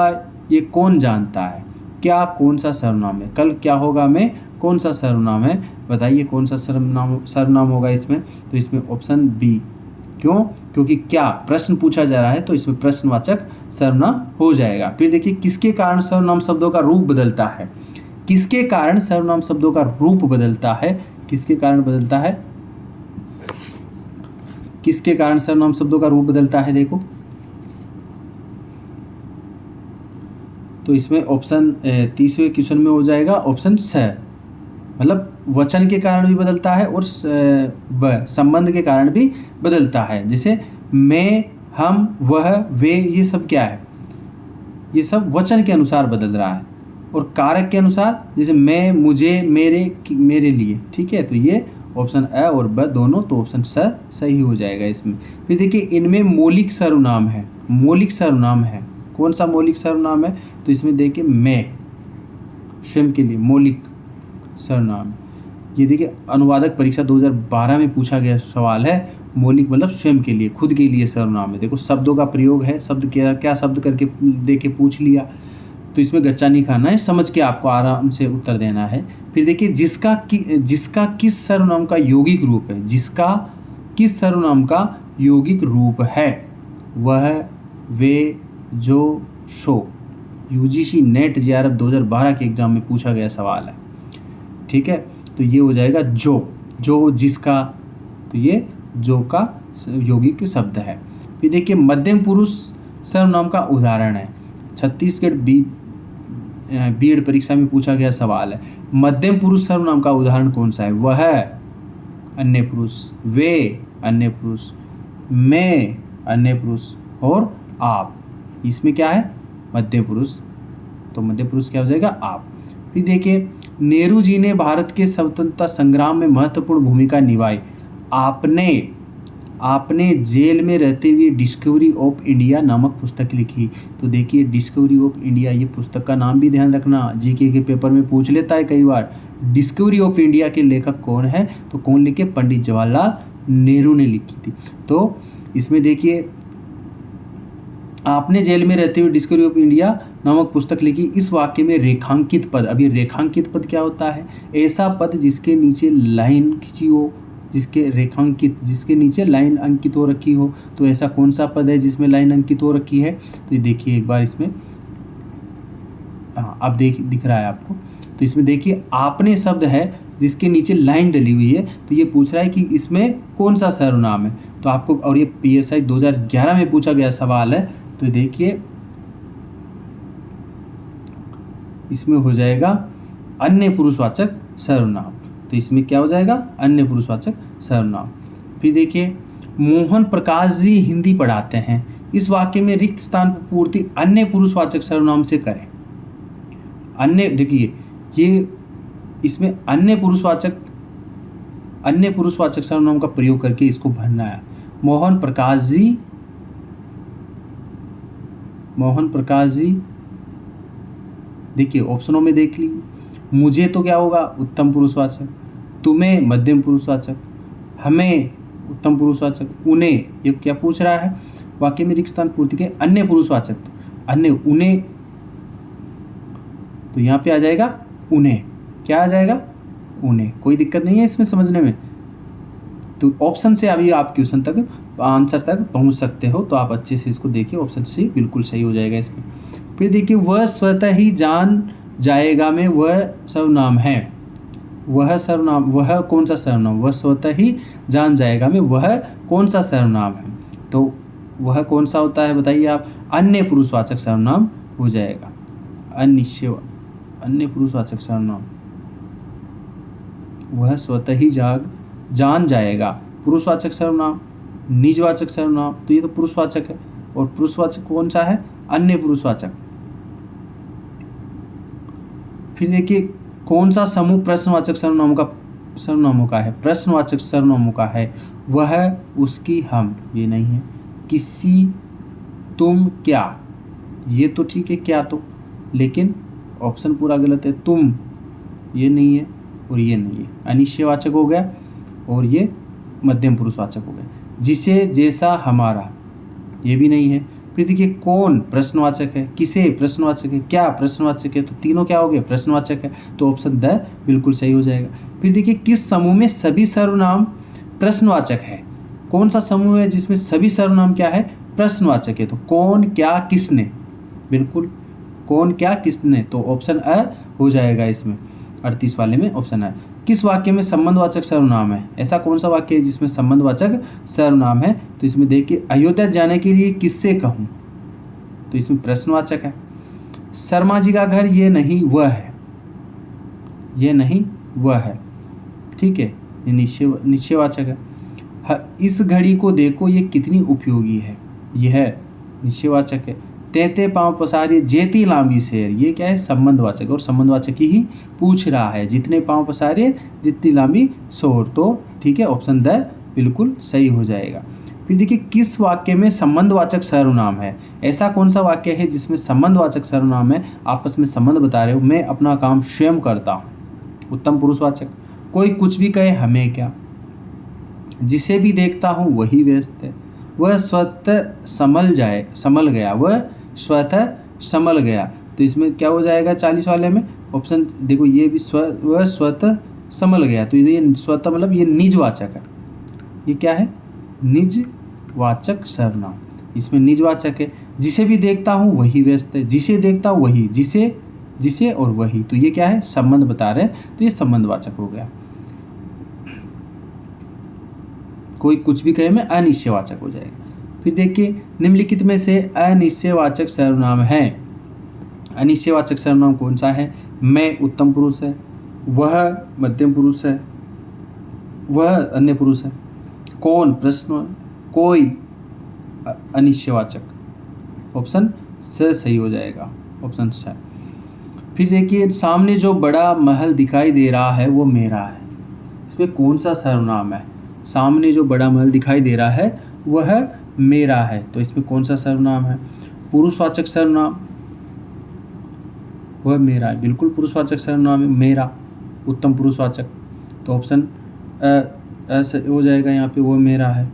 ये कौन जानता है, क्या कौन सा सर्वनाम है, कल क्या होगा में कौन सा सर्वनाम है, बताइए कौन सा सर्वनाम होगा इसमें, तो इसमें ऑप्शन बी। क्यों, क्योंकि क्या प्रश्न पूछा जा रहा है, तो इसमें प्रश्नवाचक सर्वनाम हो जाएगा। फिर देखिए किसके कारण सर्वनाम शब्दों का रूप बदलता है, किसके कारण सर्वनाम शब्दों का रूप बदलता है, किसके कारण बदलता है, किसके कारण सर्वनाम शब्दों का रूप बदलता है, देखो तो इसमें ऑप्शन तीसरे क्वेश्चन में हो जाएगा ऑप्शन स, मतलब वचन के कारण भी बदलता है और संबंध के कारण भी बदलता है। जैसे मैं, हम, वह, वे, ये सब क्या है, ये सब वचन के अनुसार बदल रहा है और कारक के अनुसार, जैसे मैं, मुझे, मेरे लिए। ठीक है, तो ये ऑप्शन अ और ब दोनों, तो ऑप्शन स सही हो जाएगा इसमें। फिर देखिए इनमें मौलिक सर्वनाम है, मौलिक सर्वनाम है। कौन सा मौलिक सर्वनाम है, तो इसमें देखिए मैं, स्वयं के लिए मौलिक सर्वनाम। ये देखिए अनुवादक परीक्षा 2012 में पूछा गया सवाल है। मौलिक मतलब स्वयं के लिए, खुद के लिए सर्वनाम है। देखो शब्दों का प्रयोग है, शब्द क्या क्या शब्द करके दे के पूछ लिया, तो इसमें गच्चा नहीं खाना है, समझ के आपको आराम से उत्तर देना है। फिर देखिए जिसका किस सर्वनाम का यौगिक रूप है, जिसका किस सर्वनाम का यौगिक रूप है, वह, वे, जो, सो। यूजीसी नेट जेआरएफ 2012 के एग्जाम में पूछा गया सवाल है। ठीक है, तो ये हो जाएगा जो, जिसका, तो ये जो का यौगिक शब्द है। फिर देखिए मध्यम पुरुष सर्वनाम का उदाहरण है, छत्तीसगढ़ बीएड परीक्षा में पूछा गया सवाल है। मध्यम पुरुष सर्वनाम का उदाहरण कौन सा है, वह, अन्य पुरुष, वे, अन्य पुरुष, मैं, अन्य पुरुष और आप। इसमें क्या है, मध्य पुरुष, तो मध्य पुरुष क्या हो जाएगा, आप। फिर देखिए नेहरू जी ने भारत के स्वतंत्रता संग्राम में महत्वपूर्ण भूमिका निभाई। आपने जेल में रहते हुए डिस्कवरी ऑफ इंडिया नामक पुस्तक लिखी। तो देखिए डिस्कवरी ऑफ इंडिया, ये पुस्तक का नाम भी ध्यान रखना, जीके के पेपर में पूछ लेता है कई बार। डिस्कवरी ऑफ इंडिया के लेखक कौन है, तो कौन लिखे, पंडित जवाहरलाल नेहरू ने लिखी थी। तो इसमें देखिए आपने जेल में रहते हुए डिस्कवरी ऑफ इंडिया नामक पुस्तक लिखी। इस वाक्य में रेखांकित पद, अभी रेखांकित पद क्या होता है, ऐसा पद जिसके नीचे लाइन खिंची हो, जिसके नीचे लाइन अंकित हो रखी हो। तो ऐसा कौन सा पद है जिसमें लाइन अंकित हो रखी है, तो ये देखिए एक बार इसमें, हाँ अब दिख रहा है आपको। तो इसमें देखिए आपने शब्द है जिसके नीचे लाइन डली हुई है, तो ये पूछ रहा है कि इसमें कौन सा सर्वनाम है। तो आपको, और ये PSI 2011 में पूछा गया सवाल है, तो देखिए इसमें हो जाएगा अन्य पुरुषवाचक सर्वनाम। तो इसमें क्या हो जाएगा, अन्य पुरुषवाचक सर्वनाम। फिर देखिए मोहन प्रकाश जी हिंदी पढ़ाते हैं। इस वाक्य में रिक्त स्थान पर पूर्ति अन्य पुरुषवाचक सर्वनाम से करें। अन्य, देखिए ये इसमें अन्य पुरुषवाचक सर्वनाम का प्रयोग करके इसको भरना है। मोहन प्रकाश जी, देखिए ऑप्शनों में देख लीजिए, मुझे तो क्या होगा, उत्तम पुरुषवाचक, तुम्हें मध्यम पुरुषवाचक, हमें उत्तम पुरुषवाचक, उन्हें, ये क्या पूछ रहा है, वाक्य में रिक्त स्थान पूर्ति के अन्य पुरुषवाचक, तो अन्य, उन्हें, तो यहाँ पे आ जाएगा उन्हें, क्या आ जाएगा, उन्हें। कोई दिक्कत नहीं है इसमें समझने में। तो ऑप्शन से अभी आप क्वेश्चन तक, आंसर तक पहुंच सकते हो, तो आप अच्छे से इसको देखिए, ऑप्शन सी बिल्कुल सही हो जाएगा इसमें। फिर देखिए वह स्वतः ही जान जाएगा में वह सर्वनाम है। वह सर्वनाम, वह कौन सा सर्वनाम, वह स्वतः ही जान जाएगा में वह कौन सा सर्वनाम है, तो वह कौन सा होता है बताइए आप, अन्य पुरुषवाचक सर्वनाम हो जाएगा। अन्य पुरुषवाचक सर्वनाम, वह स्वतः ही जान जाएगा। पुरुषवाचक सर्वनाम, निजवाचक सर्वनाम, तो ये तो पुरुषवाचक है, और पुरुषवाचक कौन सा है, अन्य पुरुषवाचक। फिर देखिए कौन सा समूह प्रश्नवाचक सर्वनामों का है, प्रश्नवाचक सर्वनामों का है। वह, उसकी, हम, ये नहीं है। किसी, तुम, क्या, ये तो ठीक है, क्या तो, लेकिन ऑप्शन पूरा गलत है। तुम, ये नहीं है और ये नहीं है, अनिश्चयवाचक हो गया, और ये मध्यम पुरुषवाचक हो गया। जिसे, जैसा, हमारा, ये भी नहीं है। फिर देखिए कौन प्रश्नवाचक है, किसे प्रश्नवाचक है, क्या प्रश्नवाचक है, तो तीनों क्या हो गए, प्रश्नवाचक है, तो ऑप्शन द बिल्कुल सही हो जाएगा। फिर देखिए किस समूह में सभी सर्वनाम प्रश्नवाचक है। कौन सा समूह है जिसमें सभी सर्वनाम क्या है, प्रश्नवाचक है, तो कौन, क्या, किसने, बिल्कुल कौन, क्या, किसने, तो ऑप्शन अ हो जाएगा इसमें, 38 वाले में ऑप्शन है। किस वाक्य में संबंधवाचक सर्वनाम है, ऐसा कौन सा वाक्य है जिसमें संबंधवाचक सर्वनाम है, तो इसमें देखिए अयोध्या जाने के लिए किससे कहूँ, तो इसमें प्रश्नवाचक है। शर्मा जी का घर ये नहीं वह है, ये नहीं वह है, ठीक है, ये निश्चयवाचक है। इस घड़ी को देखो ये कितनी उपयोगी है, यह निश्चयवाचक है। तेते पाँव पसारिए जेती लांबी शेर, ये क्या है, संबंधवाचक, और संबंधवाचक ही पूछ रहा है, जितने पाँव पसारिए जितनी लांबी शोर, तो ठीक है, ऑप्शन द बिल्कुल सही हो जाएगा। फिर देखिए किस वाक्य में संबंधवाचक सर्वनाम है, ऐसा कौन सा वाक्य है जिसमें संबंधवाचक सर्वनाम है, आपस में संबंध बता रहे हो। मैं अपना काम स्वयं करता हूँ, उत्तम पुरुषवाचक। कोई कुछ भी कहे हमें क्या, जिसे भी देखता हूँ वही व्यस्त है। वह स्वतः संभल गया, वह स्वतः संभल गया, तो इसमें क्या हो जाएगा 40 वाले में, ऑप्शन देखो ये भी वह स्वतः संभल गया, तो ये स्वतः मतलब ये निजवाचक है, ये क्या है, निजवाचक सर्वनाम, इसमें निजवाचक है। जिसे भी देखता हूँ वही व्यस्त है, जिसे देखता हूँ वही, जिसे और वही, तो ये क्या है, संबंध बता रहे हैं, तो ये संबंधवाचक हो गया। कोई कुछ भी कहे में अनिश्चयवाचक हो जाएगा। फिर देखिए निम्नलिखित में से अनिश्चयवाचक सर्वनाम है, अनिश्चयवाचक सर्वनाम कौन सा है, मैं उत्तम पुरुष है, वह मध्यम पुरुष है, वह अन्य पुरुष है, कौन प्रश्न, कोई अनिश्चयवाचक, ऑप्शन स सही हो जाएगा, ऑप्शन स। फिर देखिए सामने जो बड़ा महल दिखाई दे रहा है वो मेरा है, इसमें कौन सा सर्वनाम है, सामने जो बड़ा महल दिखाई दे रहा है वह मेरा है, तो इसमें कौन सा सर्वनाम है, पुरुषवाचक सर्वनाम, वह मेरा है, बिल्कुल पुरुषवाचक सर्वनाम है, मेरा उत्तम पुरुषवाचक, तो ऑप्शन हो जाएगा यहाँ पे, वो मेरा है।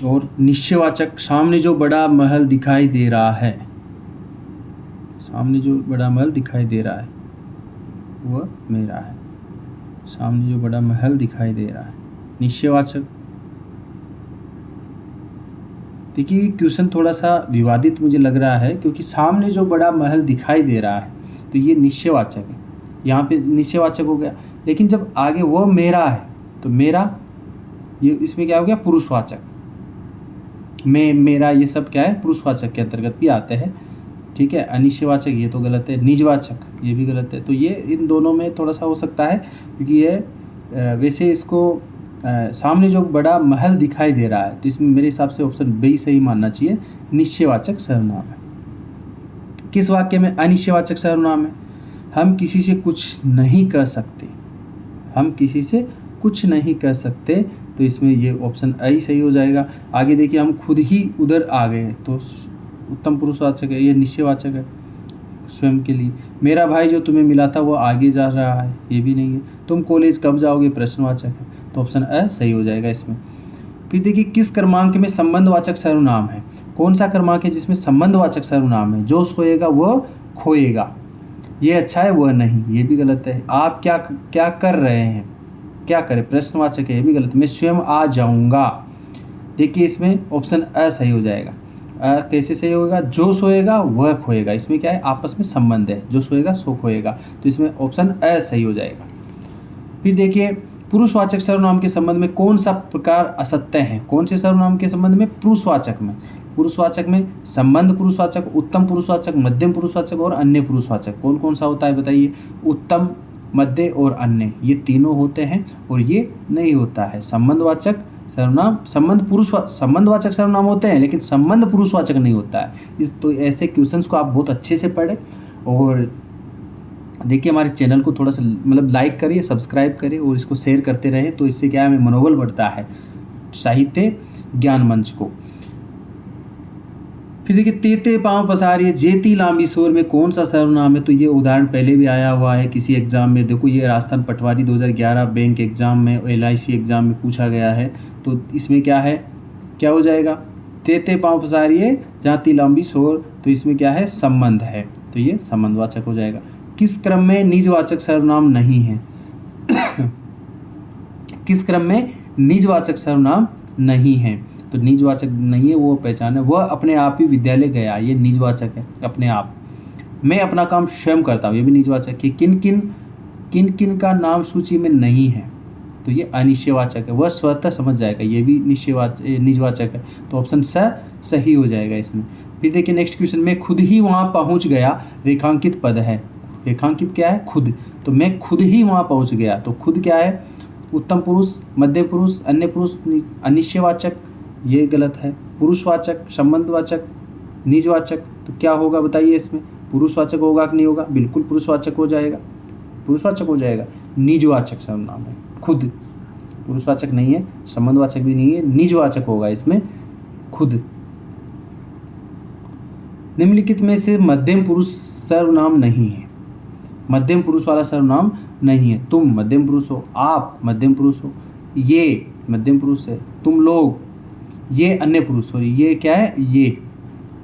और निश्चयवाचक, सामने जो बड़ा महल दिखाई दे रहा है, सामने जो बड़ा महल दिखाई दे रहा है वह मेरा है, सामने जो बड़ा महल दिखाई दे रहा है, निश्चयवाचक। देखिए क्वेश्चन थोड़ा सा विवादित मुझे लग रहा है, क्योंकि सामने जो बड़ा महल दिखाई दे रहा है तो ये निश्चयवाचक है, यहाँ पे निश्चयवाचक हो गया, लेकिन जब आगे वो मेरा है तो मेरा, ये इसमें क्या हो गया, पुरुषवाचक, मैं मेरा ये सब क्या है, पुरुषवाचक के अंतर्गत भी आते हैं, ठीक है। अनिश्चयवाचक ये तो गलत है, निजवाचक ये भी गलत है, तो ये इन दोनों में थोड़ा सा हो सकता है, क्योंकि ये वैसे इसको सामने जो बड़ा महल दिखाई दे रहा है, तो इसमें मेरे हिसाब से ऑप्शन बी सही मानना चाहिए, निश्चयवाचक सर्वनाम है। किस वाक्य में अनिश्चयवाचक सर्वनाम है, हम किसी से कुछ नहीं कह सकते, हम किसी से कुछ नहीं कह सकते, तो इसमें ये ऑप्शन आई सही हो जाएगा। आगे देखिए हम खुद ही उधर आ गए, तो उत्तम पुरुषवाचक है, ये निश्चयवाचक है स्वयं के लिए। मेरा भाई जो तुम्हें मिला था वो आगे जा रहा है, ये भी नहीं है। तुम कॉलेज कब जाओगे, प्रश्नवाचक है, तो ऑप्शन अ सही हो जाएगा इसमें। फिर देखिए किस क्रमांक में संबंधवाचक सर्वनाम है, कौन सा क्रमांक है जिसमें संबंधवाचक सर्वनाम है, जो सोएगा वो खोएगा, ये अच्छा है वह नहीं, ये भी गलत है। आप क्या क्या कर रहे हैं, क्या करें, प्रश्नवाचक है, ये भी गलत है। मैं स्वयं आ जाऊंगा, देखिए इसमें ऑप्शन अ सही हो जाएगा। कैसे सही होगा, जो सोएगा वह खोएगा, इसमें क्या है, आपस में संबंध है, जो सोएगा सो खोएगा, तो इसमें ऑप्शन अ सही हो जाएगा। फिर देखिए पुरुषवाचक सर्वनाम के संबंध में कौन सा प्रकार असत्य है, कौन से सर्वनाम के संबंध में, पुरुषवाचक में, पुरुषवाचक में संबंध पुरुषवाचक, उत्तम पुरुषवाचक, मध्यम पुरुषवाचक और अन्य पुरुषवाचक, कौन कौन सा होता है बताइए, उत्तम, मध्य और अन्य, ये तीनों होते हैं, और ये नहीं होता है संबंधवाचक सर्वनाम, संबंधवाचक सर्वनाम होते हैं लेकिन संबंध पुरुषवाचक नहीं होता है। तो ऐसे क्वेश्चंस को आप बहुत अच्छे से पढ़ें, और देखिए हमारे चैनल को थोड़ा सा मतलब लाइक करिए, सब्सक्राइब करिए और इसको शेयर करते रहें, तो इससे क्या हमें मनोबल बढ़ता है साहित्य ज्ञान मंच को। फिर देखिए तेते पाँव पसारिए जेती लांबी शोर में कौन सा सर्वनाम है, तो ये उदाहरण पहले भी आया हुआ है किसी एग्जाम में। देखो ये राजस्थान पटवारी 2011 बैंक एग्जाम में, LIC एग्जाम में पूछा गया है, तो इसमें क्या है, क्या हो जाएगा, तेते पाँव पसारिए जाती लंबी शोर, तो इसमें क्या है, संबंध है, तो ये संबंधवाचक हो जाएगा। किस क्रम में निजवाचक सर्वनाम नहीं है किस क्रम में निजवाचक सर्वनाम नहीं है, तो निजवाचक नहीं है वो पहचान है, वह अपने आप ही विद्यालय गया, ये निजवाचक है, अपने आप। मैं अपना काम स्वयं करता हूँ, ये भी निजवाचक है। किन किन का नाम सूची में नहीं है, तो ये अनिश्चयवाचक है, वह स्वतः समझ जाएगा, ये भी निजवाचक है, तो ऑप्शन स सही हो जाएगा इसमें। फिर देखिए नेक्स्ट क्वेश्चन में खुद ही वहाँ पहुँच गया रेखांकित पद है, रेखांकित क्या है, खुद। तो मैं खुद ही वहाँ पहुँच गया। तो खुद क्या है, उत्तम पुरुष, मध्य पुरुष, अन्य पुरुष, अनिश्चयवाचक, ये गलत है। पुरुषवाचक, संबंधवाचक, निजवाचक, तो क्या होगा बताइए इसमें, पुरुषवाचक होगा कि नहीं होगा, बिल्कुल पुरुषवाचक हो जाएगा, पुरुषवाचक हो जाएगा। निजवाचक सर्वनाम है खुद, पुरुषवाचक नहीं है, संबंधवाचक भी नहीं है, निजवाचक होगा इसमें खुद। निम्नलिखित में से मध्यम पुरुष सर्वनाम नहीं है, मध्यम पुरुष वाला सर्वनाम नहीं है। तुम मध्यम पुरुष हो, आप मध्यम पुरुष हो, ये मध्यम पुरुष है, तुम लोग ये अन्य पुरुष हो, ये क्या है,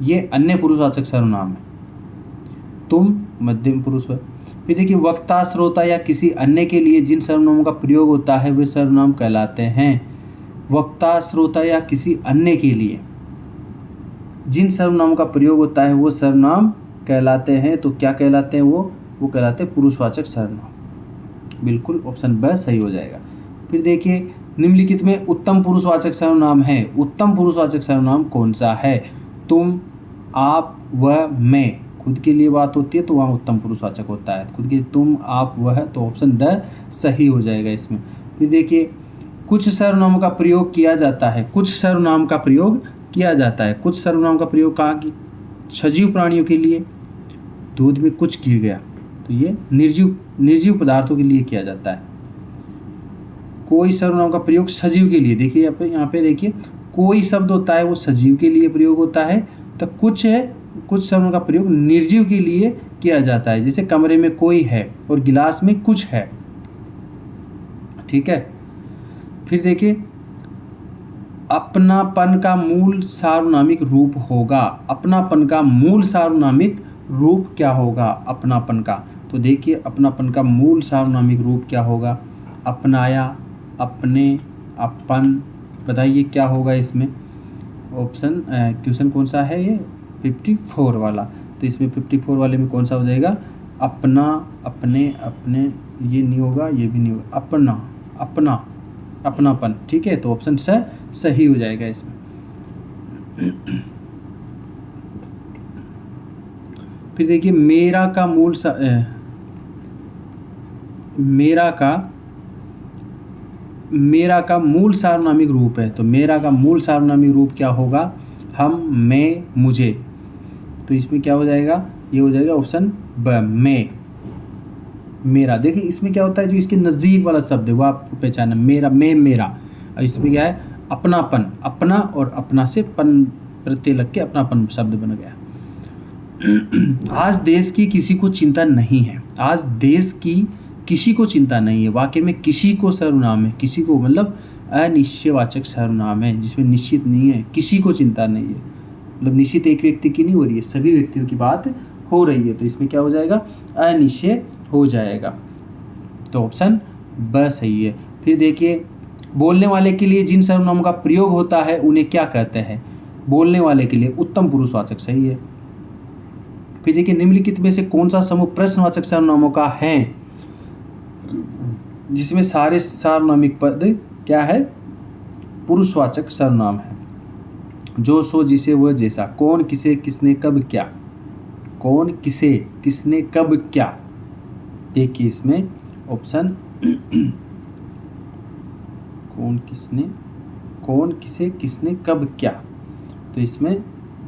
ये अन्य पुरुषवाचक सर्वनाम है, तुम मध्यम पुरुष हो। फिर देखिए, वक्ता, श्रोता या किसी अन्य के लिए जिन सर्वनामों का प्रयोग होता है वे सर्वनाम कहलाते हैं। वक्ता, श्रोता या किसी अन्य के लिए जिन सर्वनामों का प्रयोग होता है वो सर्वनाम कहलाते हैं। तो क्या कहलाते हैं वो कहलाते हैं पुरुषवाचक सर्वनाम। बिल्कुल ऑप्शन ब सही हो जाएगा। फिर देखिए, निम्नलिखित में उत्तम पुरुषवाचक सर्वनाम है। उत्तम पुरुषवाचक सर्वनाम कौन सा है? तुम, आप, वह, मैं। खुद के लिए बात होती है तो वहाँ उत्तम पुरुषवाचक होता है। खुद के तुम, आप, वह, तो ऑप्शन द सही हो जाएगा इसमें। फिर देखिए, कुछ सर्वनामों का प्रयोग किया जाता है। कुछ सर्वनाम का प्रयोग किया जाता है। कुछ सर्वनाम का प्रयोग कहाँ की? सजीव प्राणियों के लिए, दूध में कुछ गिर गया, तो ये निर्जीव पदार्थों के लिए किया जाता है। कोई सर्वनाम का प्रयोग सजीव के लिए, देखिए यहाँ पे देखिए, कोई शब्द होता है वो सजीव के लिए प्रयोग होता है, तो कुछ सर्वनाम का प्रयोग निर्जीव के लिए किया जाता है। जैसे कमरे में कोई है और गिलास में कुछ है, ठीक है। फिर देखिए, अपनापन का मूल सार्वनामिक रूप होगा। अपनापन का मूल सार्वनामिक रूप क्या होगा? अपनापन का, तो देखिए अपनापन का मूल सार्वनामिक रूप क्या होगा? अपनाया, अपने, अपन। बताइए क्या होगा इसमें? ऑप्शन क्वेश्चन कौन सा है ये? 54 वाला। तो इसमें 54 वाले में कौन सा हो जाएगा? अपना, अपने, अपने, ये नहीं होगा, ये भी नहीं होगा, अपना, अपना, अपनापन, ठीक है। तो ऑप्शन सही हो जाएगा इसमें। फिर देखिए, मेरा का मूल सार्वनामिक रूप है। तो मेरा का मूल सार्वनामिक रूप क्या होगा? हम, मैं, मुझे। तो इसमें क्या हो जाएगा? ये हो जाएगा ऑप्शन ब, मैं, मेरा। देखिए इसमें क्या होता है, जो इसके नज़दीक वाला शब्द है वो आपको पहचानना, मेरा, मैं, मेरा। और इसमें क्या है? अपनापन, अपना और अपना से पन प्रत्यय लग के अपनापन शब्द बन गया। आज देश की किसी को चिंता नहीं है। आज देश की किसी को चिंता नहीं है। वाक्य में किसी को सर्वनाम है। किसी को मतलब अनिश्चयवाचक सर्वनाम है, जिसमें निश्चित नहीं है, किसी को चिंता नहीं है, मतलब निश्चित एक व्यक्ति की नहीं हो रही है, सभी व्यक्तियों की बात हो रही है। तो इसमें क्या हो जाएगा? अनिश्चय हो जाएगा। तो ऑप्शन ब सही है। फिर देखिए, बोलने वाले के लिए जिन सर्वनामों का प्रयोग होता है उन्हें क्या कहते हैं? बोलने वाले के लिए उत्तम पुरुषवाचक, सही है। फिर देखिए, निम्नलिखित में से कौन सा समूह प्रश्नवाचक सर्वनामों का है, जिसमें सारे सार्वनामिक पद क्या है? पुरुषवाचक सर्वनाम है। जो, सो, जिसे, वह, जैसा। कौन, किसे, किसने, कब, क्या। कौन, किसे, किसने, कब, क्या। देखिए इसमें ऑप्शन कौन, किसे, किसने, कब, क्या। तो इसमें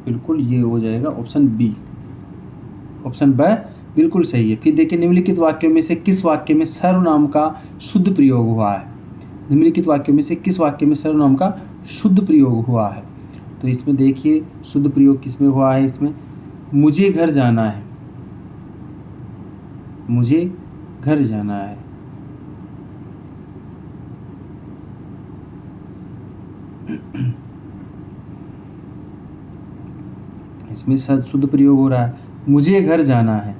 बिल्कुल ये हो जाएगा ऑप्शन बी, ऑप्शन ब बिल्कुल सही है। फिर देखिए, निम्नलिखित वाक्यों में से किस वाक्य में सर्वनाम का शुद्ध प्रयोग हुआ है? निम्नलिखित वाक्यों में से किस वाक्य में सर्वनाम का शुद्ध प्रयोग हुआ है? तो इसमें देखिए शुद्ध प्रयोग किसमें हुआ है? इसमें मुझे घर जाना है, मुझे घर जाना है। इसमें शुद्ध प्रयोग हो रहा है, मुझे घर जाना है।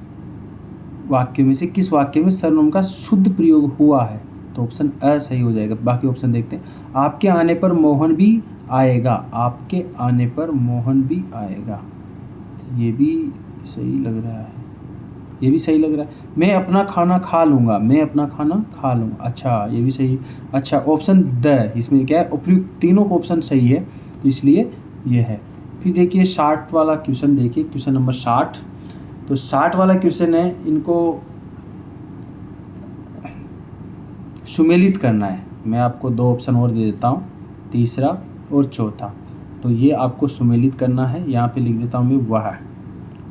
वाक्य में से किस वाक्य में सर्वनाम का शुद्ध प्रयोग हुआ है? तो ऑप्शन अ सही हो जाएगा। बाकी ऑप्शन देखते हैं। आपके आने पर मोहन भी आएगा, आपके आने पर मोहन भी आएगा, ये भी सही लग रहा है, ये भी सही लग रहा है। मैं अपना खाना खा लूँगा, मैं अपना खाना खा लूँगा, अच्छा ये भी सही। अच्छा ऑप्शन द, इसमें क्या है? उपयुक्त तीनों को ऑप्शन सही है, तो इसलिए ये है। फिर देखिए 60 वाला क्वेश्चन, देखिए क्वेश्चन नंबर 60। तो 60 वाला क्वेश्चन है, इनको सुमेलित करना है। मैं आपको 2 ऑप्शन और दे देता हूँ, तीसरा और चौथा। तो ये आपको सुमेलित करना है। यहाँ पे लिख देता हूँ मैं वह,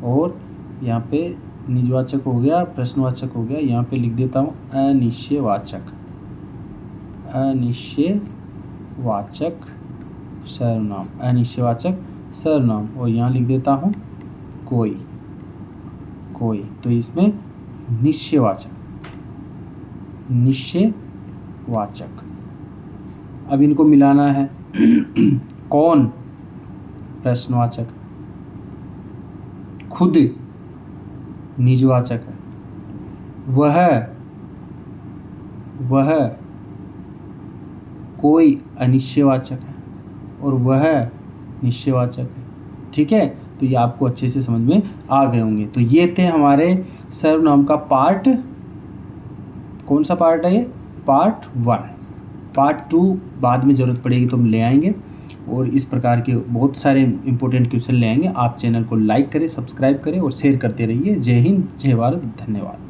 और यहाँ पे निजवाचक हो गया, प्रश्नवाचक हो गया, यहाँ पे लिख देता हूँ अनिश्चयवाचक, अनिश्चयवाचक सर्वनाम, अनिश्चयवाचक सर्वनाम, और यहाँ लिख देता हूँ कोई, कोई। तो इसमें निश्चयवाचक, निश्चयवाचक। अब इनको मिलाना है। कौन, प्रश्नवाचक, खुद निजवाचक है, वह कोई अनिश्चयवाचक है, और वह निश्चयवाचक है। ठीक है, तो ये आपको अच्छे से समझ में आ गए होंगे। तो ये थे हमारे सर्वनाम का पार्ट, कौन सा पार्ट है ये, पार्ट 1। पार्ट 2 बाद में ज़रूरत पड़ेगी तो हम ले आएंगे, और इस प्रकार के बहुत सारे इंपॉर्टेंट क्वेश्चन ले आएंगे। आप चैनल को लाइक करें, सब्सक्राइब करें और शेयर करते रहिए। जय हिंद, जय भारत, धन्यवाद।